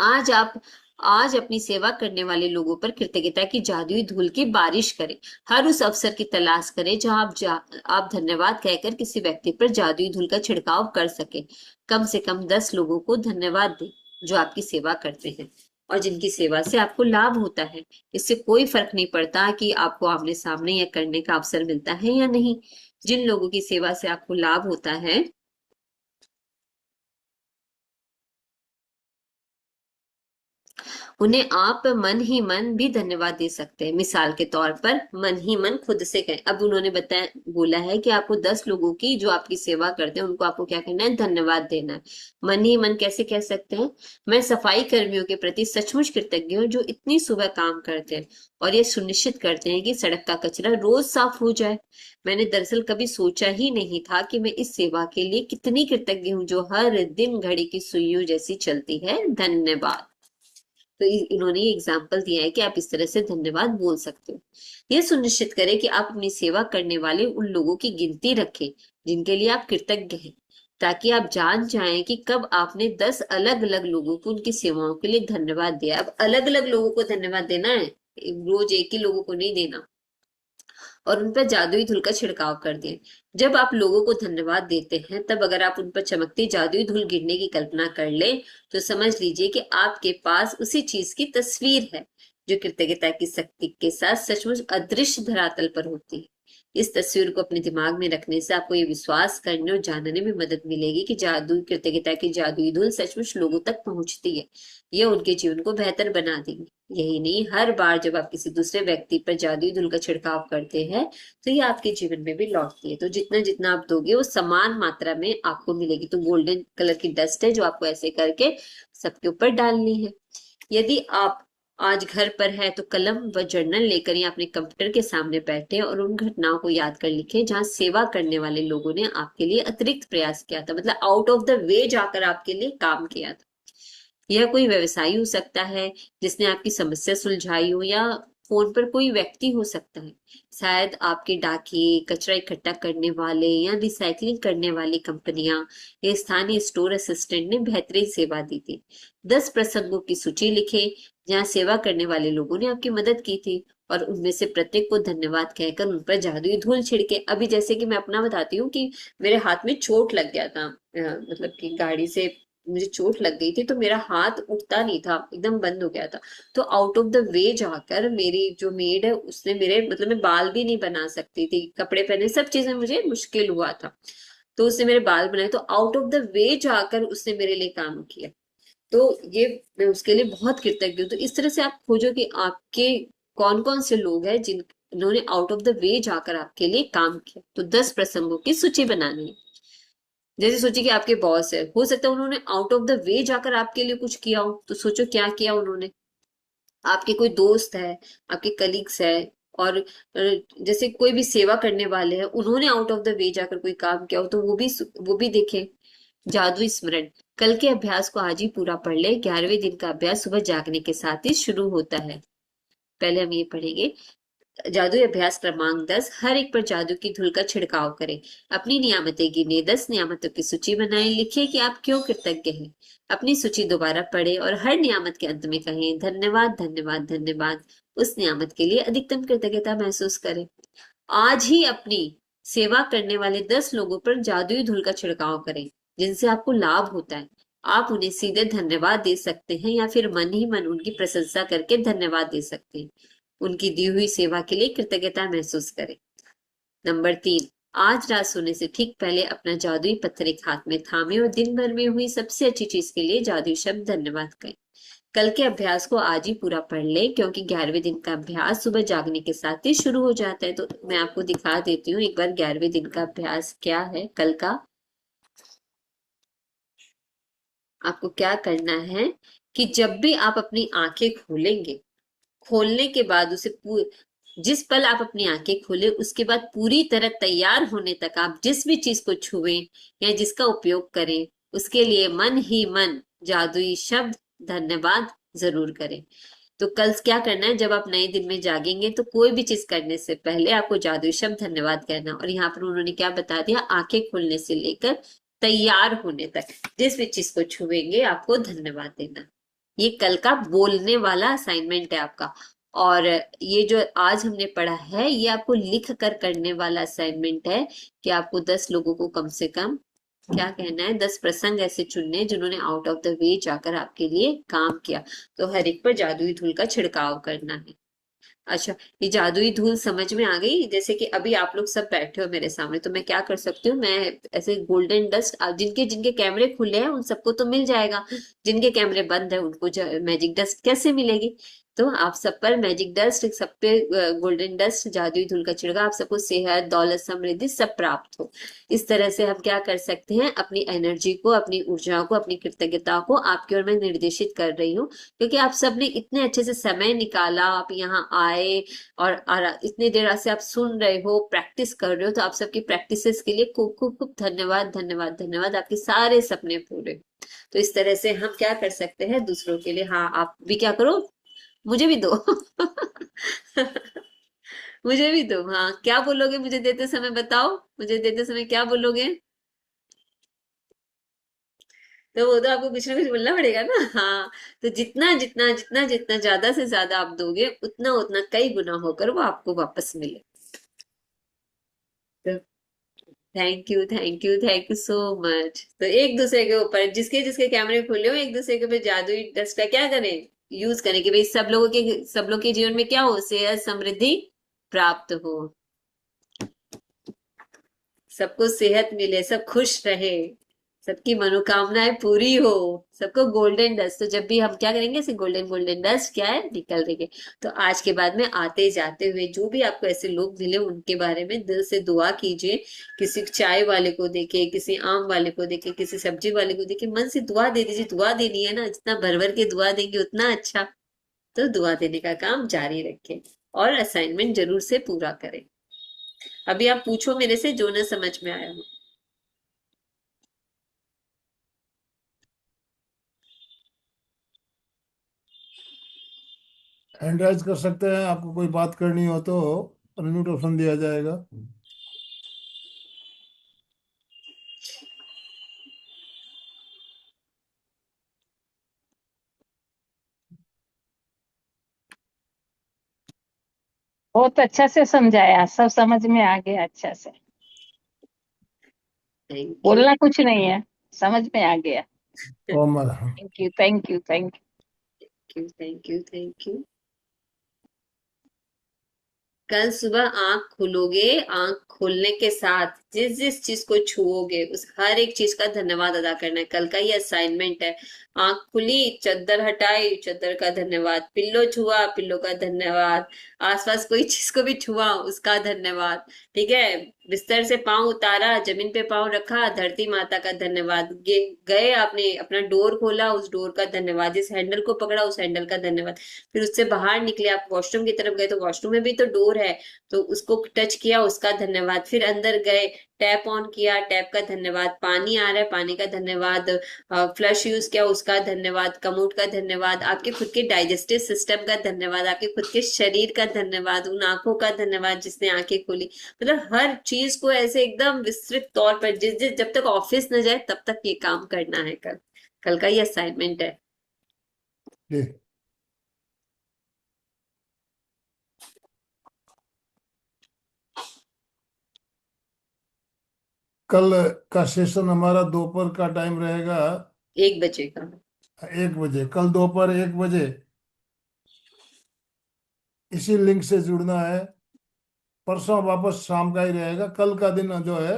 आज आप आज अपनी सेवा करने वाले लोगों पर कृतज्ञता की जादुई धूल की बारिश करें। हर उस अवसर की तलाश करें जहां आप धन्यवाद कहकर किसी व्यक्ति पर जादुई धूल का छिड़काव कर सके। कम से कम 10 लोगों को धन्यवाद दें जो आपकी सेवा करते हैं और जिनकी सेवा से आपको लाभ होता है। इससे कोई फर्क नहीं पड़ता कि आपको आमने सामने यह करने का अवसर मिलता है या नहीं। जिन लोगों की सेवा से आपको लाभ होता है उन्हें आप मन ही मन भी धन्यवाद दे सकते हैं। मिसाल के तौर पर मन ही मन खुद से कहें। अब उन्होंने बोला है कि आपको 10 लोगों की जो आपकी सेवा करते हैं उनको आपको क्या करना है, धन्यवाद देना है। मन ही मन कैसे कह सकते हैं? मैं सफाई कर्मियों के प्रति सचमुच कृतज्ञ हूँ जो इतनी सुबह काम करते हैं और ये सुनिश्चित करते हैं कि सड़क का कचरा रोज साफ हो जाए। मैंने दरअसल कभी सोचा ही नहीं था कि मैं इस सेवा के लिए कितनी कृतज्ञ हूँ जो हर दिन घड़ी की सुइयों जैसी चलती है। धन्यवाद। तो इन्होंने ये एग्जाम्पल दिया है कि आप इस तरह से धन्यवाद बोल सकते हो। ये सुनिश्चित करें कि आप अपनी सेवा करने वाले उन लोगों की गिनती रखें जिनके लिए आप कृतज्ञ हैं, ताकि आप जान जाएं कि कब आपने 10 अलग अलग लोगों को उनकी सेवाओं के लिए धन्यवाद दिया। अब अलग अलग लोगों को धन्यवाद देना है, रोज एक ही लोगों को नहीं देना। और उन पर जादुई धूल का छिड़काव कर दें। जब आप लोगों को धन्यवाद देते हैं, तब अगर आप उन पर चमकती जादुई धूल गिरने की कल्पना कर ले, तो समझ लीजिए कि आपके पास उसी चीज की तस्वीर है जो कृतज्ञता की शक्ति के साथ सचमुच अदृश्य धरातल पर होती है। इस तस्वीर को अपने दिमाग में रखने से आपको ये विश्वास करने और जानने में मदद मिलेगी कि जादू कृतज्ञता की जादुई धूल सचमुच लोगों तक पहुंचती है। यह उनके जीवन को बेहतर बना देगी। यही नहीं, हर बार जब आप किसी दूसरे व्यक्ति पर जादुई धूल का छिड़काव करते हैं, तो ये आपके जीवन में भी लौटती है। तो जितना जितना आप दोगे, वो समान मात्रा में आपको मिलेगी। तो गोल्डन कलर की डस्ट है जो आपको ऐसे करके सबके ऊपर डालनी है। यदि आप आज घर पर है तो कलम व जर्नल लेकर या अपने कंप्यूटर के सामने बैठे और उन घटनाओं को याद कर लिखें जहां सेवा करने वाले लोगों ने आपके लिए अतिरिक्त प्रयास किया था, मतलब आउट ऑफ द वे जाकर आपके लिए काम किया था। यह कोई व्यवसायी हो सकता है जिसने आपकी समस्या सुलझाई हो, या फोन पर कोई व्यक्ति हो सकता है। शायद आपके डाकिए, कचरा इकट्ठा करने वाले या रिसाइकलिंग करने वाली कंपनियां या स्थानीय स्टोर असिस्टेंट ने बेहतरीन सेवा दी थी। 10 प्रसंगों की सूची लिखे जहां सेवा करने वाले लोगों ने आपकी मदद की थी, और उनमें से प्रत्येक को धन्यवाद कहकर उन पर जादुई धूल छिड़के। अभी जैसे कि मैं अपना बताती हूँ कि मेरे हाथ में चोट लग गया था, मतलब कि गाड़ी से मुझे चोट लग गई थी, तो मेरा हाथ उठता नहीं था, एकदम बंद हो गया था। तो आउट ऑफ द वे जाकर मेरी जो मेड है उसने मेरे, मतलब मैं बाल भी नहीं बना सकती थी, कपड़े पहने, सब चीजें मुझे मुश्किल हुआ था, तो उसने मेरे बाल बनाए। तो आउट ऑफ द वे जाकर उसने मेरे लिए काम किया। तो ये, मैं उसके लिए बहुत कृतज्ञ हूँ। तो इस तरह से आप खोजो कि आपके कौन कौन से लोग हैं जिन्होंने आउट ऑफ द वे जाकर आपके लिए काम किया। तो 10 प्रसंगों की सूची बनानी है। जैसे सोचिए कि आपके बॉस है, हो सकता है उन्होंने आउट ऑफ द वे जाकर आपके लिए कुछ किया हो, तो सोचो क्या किया उन्होंने। आपके कोई दोस्त है, आपके कलीग्स है, और जैसे कोई भी सेवा करने वाले हैं, उन्होंने आउट ऑफ द वे जाकर कोई काम किया हो, तो वो भी देखें। जादुई स्मरण, कल के अभ्यास को आज ही पूरा पढ़ ले। 11वें दिन का अभ्यास सुबह जागने के साथ ही शुरू होता है। पहले हम ये पढ़ेंगे। जादुई अभ्यास क्रमांक 10, हर एक पर जादू की धूल का छिड़काव करें। अपनी नियामतें गिने, 10 नियामतों की सूची बनाएं। लिखिए कि आप क्यों कृतज्ञ हैं। अपनी सूची दोबारा पढ़ें और हर नियामत के अंत में कहें, धन्यवाद धन्यवाद धन्यवाद। उस नियामत के लिए अधिकतम कृतज्ञता महसूस करें। आज ही अपनी सेवा करने वाले 10 लोगों पर जादुई धूल का छिड़काव करें जिनसे आपको लाभ होता है। आप उन्हें सीधे धन्यवाद दे सकते हैं या फिर मन ही मन उनकी प्रशंसा करके धन्यवाद दे सकते हैं। उनकी दी हुई सेवा के लिए कृतज्ञता महसूस करें। नंबर 3, आज रात सोने से ठीक पहले अपना जादुई पत्थर एक हाथ में थामे और दिन भर में हुई सबसे अच्छी चीज के लिए जादुई शब्द धन्यवाद कहें। कल के अभ्यास को आज ही पूरा पढ़ ले, क्योंकि 11वें दिन का अभ्यास सुबह जागने के साथ ही शुरू हो जाता है। तो मैं आपको दिखा देती हूँ एक बार 11वें दिन का अभ्यास क्या है कल का। आपको क्या करना है कि जब भी आप अपनी आंखें खोलेंगे, खोलने के बाद जिस पल आप अपनी आंखें खोले उसके बाद पूरी तरह तैयार होने तक आप जिस भी चीज को छुएं या जिसका उपयोग करें, उसके लिए मन ही मन जादुई शब्द धन्यवाद जरूर करें। तो कल क्या करना है, जब आप नए दिन में जागेंगे तो कोई भी चीज करने से पहले आपको जादुई शब्द धन्यवाद कहना। और यहाँ पर उन्होंने क्या बता दिया, आंखें खोलने से लेकर तैयार होने तक जिस भी चीज को छुएंगे आपको धन्यवाद देना। ये कल का बोलने वाला असाइनमेंट है आपका। और ये जो आज हमने पढ़ा है ये आपको लिख कर करने वाला असाइनमेंट है कि आपको 10 लोगों को कम से कम क्या कहना है, 10 प्रसंग ऐसे चुनने हैं जिन्होंने आउट ऑफ द वे जाकर आपके लिए काम किया। तो हर एक पर जादुई धूल का छिड़काव करना है। अच्छा, ये जादुई धूल समझ में आ गई। जैसे कि अभी आप लोग सब बैठे हो मेरे सामने, तो मैं क्या कर सकती हूँ, मैं ऐसे गोल्डन डस्ट, जिनके जिनके कैमरे खुले हैं उन सबको तो मिल जाएगा, जिनके कैमरे बंद है उनको मैजिक डस्ट कैसे मिलेगी। तो आप सब पर मैजिक डस्ट, सब पे गोल्डन डस्ट, जादुई धूल का छिड़काव, आप सबको सेहत, दौलत, समृद्धि सब प्राप्त हो। इस तरह से हम क्या कर सकते हैं, अपनी एनर्जी को, अपनी ऊर्जा को, अपनी कृतज्ञता को आपकी ओर मैं निर्देशित कर रही हूँ, क्योंकि आप सबने इतने अच्छे से समय निकाला, आप यहाँ आए और इतनी देर से आप सुन रहे हो, प्रैक्टिस कर रहे हो। तो आप सबकी प्रैक्टिसेस के लिए खूब खूब खूब धन्यवाद धन्यवाद धन्यवाद। आपके सारे सपने पूरे। तो इस तरह से हम क्या कर सकते हैं दूसरों के लिए। हाँ, आप भी क्या करो, मुझे भी दो। मुझे भी दो। हाँ, क्या बोलोगे मुझे देते समय, बताओ मुझे देते समय क्या बोलोगे। तो वो तो आपको कुछ ना कुछ बोलना पड़ेगा ना। हाँ, तो जितना जितना जितना जितना ज्यादा से ज्यादा आप दोगे, उतना उतना कई गुना होकर वो आपको वापस मिले। तो थैंक यू सो मच। तो एक दूसरे के ऊपर जिसके जिसके कैमरे खुले हो, एक दूसरे के ऊपर जादुई डस्ट का क्या करें, यूज करें कि भाई सब लोग के जीवन में क्या हो, सेहत समृद्धि प्राप्त हो, सबको सेहत मिले, सब खुश रहे, सबकी मनोकामनाएं पूरी हो, सबको गोल्डन डस्ट। तो जब भी हम क्या करेंगे, ऐसे गोल्डन गोल्डन डस्ट क्या है निकल देंगे। तो आज के बाद में आते जाते हुए जो भी आपको ऐसे लोग मिले उनके बारे में दिल से दुआ कीजिए। किसी चाय वाले को देखे, किसी आम वाले को देखे, किसी सब्जी वाले को देखे, मन से दुआ दे दीजिए। दुआ देनी है ना, जितना भर भर के दुआ देंगे उतना अच्छा। तो दुआ देने का काम जारी रखें और असाइनमेंट जरूर से पूरा करें। अभी आप पूछो मेरे से जो ना समझ में आया हो। हैंड राइज कर सकते हैं, आपको कोई बात करनी हो तो अनम्यूट ऑप्शन दिया जाएगा। बहुत अच्छा से समझाया, सब समझ में आ गया अच्छा से। Thank you. बोलना कुछ नहीं है, समझ में आ गया। ओम अर्हम। Thank you, thank you, thank you. Thank you. कल सुबह आंख खोलोगे, आंख खोलने के साथ जिस जिस चीज को छुओगे उस हर एक चीज का धन्यवाद अदा करना है। कल का ये असाइनमेंट है। आंख खुली, चद्दर हटाई, चद्दर का धन्यवाद। पिल्लो छुआ, पिल्लो का धन्यवाद। आसपास कोई चीज को भी छुआ उसका धन्यवाद। ठीक है। बिस्तर से पांव उतारा, जमीन पे पांव रखा, धरती माता का धन्यवाद। गए आपने अपना डोर खोला, उस डोर का धन्यवाद। जिस हैंडल को पकड़ा उस हैंडल का धन्यवाद। फिर उससे बाहर निकले, आप वॉशरूम की तरफ गए तो वॉशरूम में भी तो डोर है, तो उसको टच किया उसका धन्यवाद। फिर अंदर गए, टैप ऑन किया, टैप का धन्यवाद। पानी आ रहा है, पानी का धन्यवाद। फ्लश यूज किया उसका धन्यवाद। कमोड का धन्यवाद। आपके खुद के डाइजेस्टिव सिस्टम का धन्यवाद। आपके खुद के शरीर का धन्यवाद। उन आंखों का धन्यवाद जिसने आंखें खोली। मतलब हर चीज को ऐसे एकदम विस्तृत तौर पर जिस जिस जब तक ऑफिस न जाए तब तक ये काम करना है। कल कल का ये असाइनमेंट है। जी। कल का सेशन हमारा दोपहर का टाइम रहेगा 1 बजे का। 1 बजे। कल दोपहर 1 बजे इसी लिंक से जुड़ना है। परसों वापस शाम का ही रहेगा। कल का दिन जो है,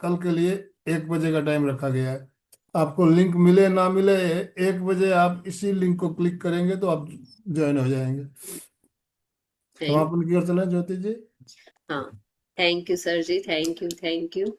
कल के लिए 1 बजे का टाइम रखा गया है। आपको लिंक मिले ना मिले, 1 बजे आप इसी लिंक को क्लिक करेंगे तो आप ज्वाइन हो जाएंगे। थैंक समापन की ओर चलें ज्योति जी। हाँ, thank you sir ji. Thank you.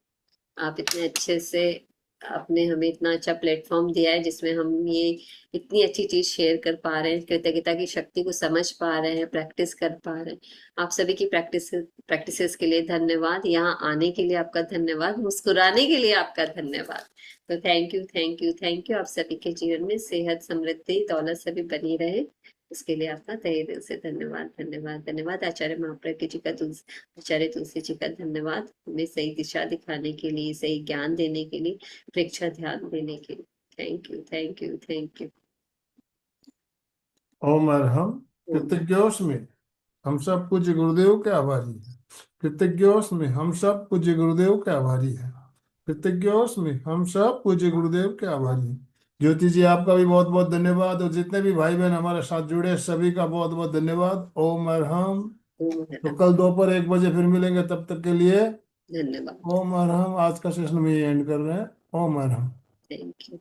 आप इतने अच्छे से, आपने हमें इतना अच्छा प्लेटफॉर्म दिया है जिसमें हम ये इतनी अच्छी चीज शेयर कर पा रहे हैं, कृतज्ञता की शक्ति को समझ पा रहे हैं, प्रैक्टिस कर पा रहे हैं। आप सभी की प्रैक्टिसेस के लिए धन्यवाद। यहाँ आने के लिए आपका धन्यवाद, मुस्कुराने के लिए आपका धन्यवाद। तो थैंक यू। आप सभी के जीवन में सेहत, समृद्धि, दौलत सभी बनी रहे, इसके लिए आपका तहे दिल से धन्यवाद। आचार्य महाप्रज्ञ जी का, आचार्य तुलसी जी का धन्यवाद, हमें सही दिशा दिखाने के लिए, सही ज्ञान देने के लिए, प्रेक्षा ध्यान देने के लिए। Thank you. ओम अर्हम। कृतज्ञोस्मि, हम सब पूज्य गुरुदेव के आभारी हैं। कृतज्ञोस्मि, हम सब पूज्य गुरुदेव के आभारी हैं। कृतज्ञोस्मि, हम सब पूज्य गुरुदेव के आभारी हैं। ज्योति जी आपका भी बहुत बहुत धन्यवाद, और जितने भी भाई बहन हमारे साथ जुड़े सभी का बहुत बहुत धन्यवाद। ओम अर्हम। तो कल दोपहर 1 बजे फिर मिलेंगे, तब तक के लिए धन्यवाद। ओम अर्हम। आज का सेशन में एंड कर रहे हैं। ओम अर्हम। Thank you.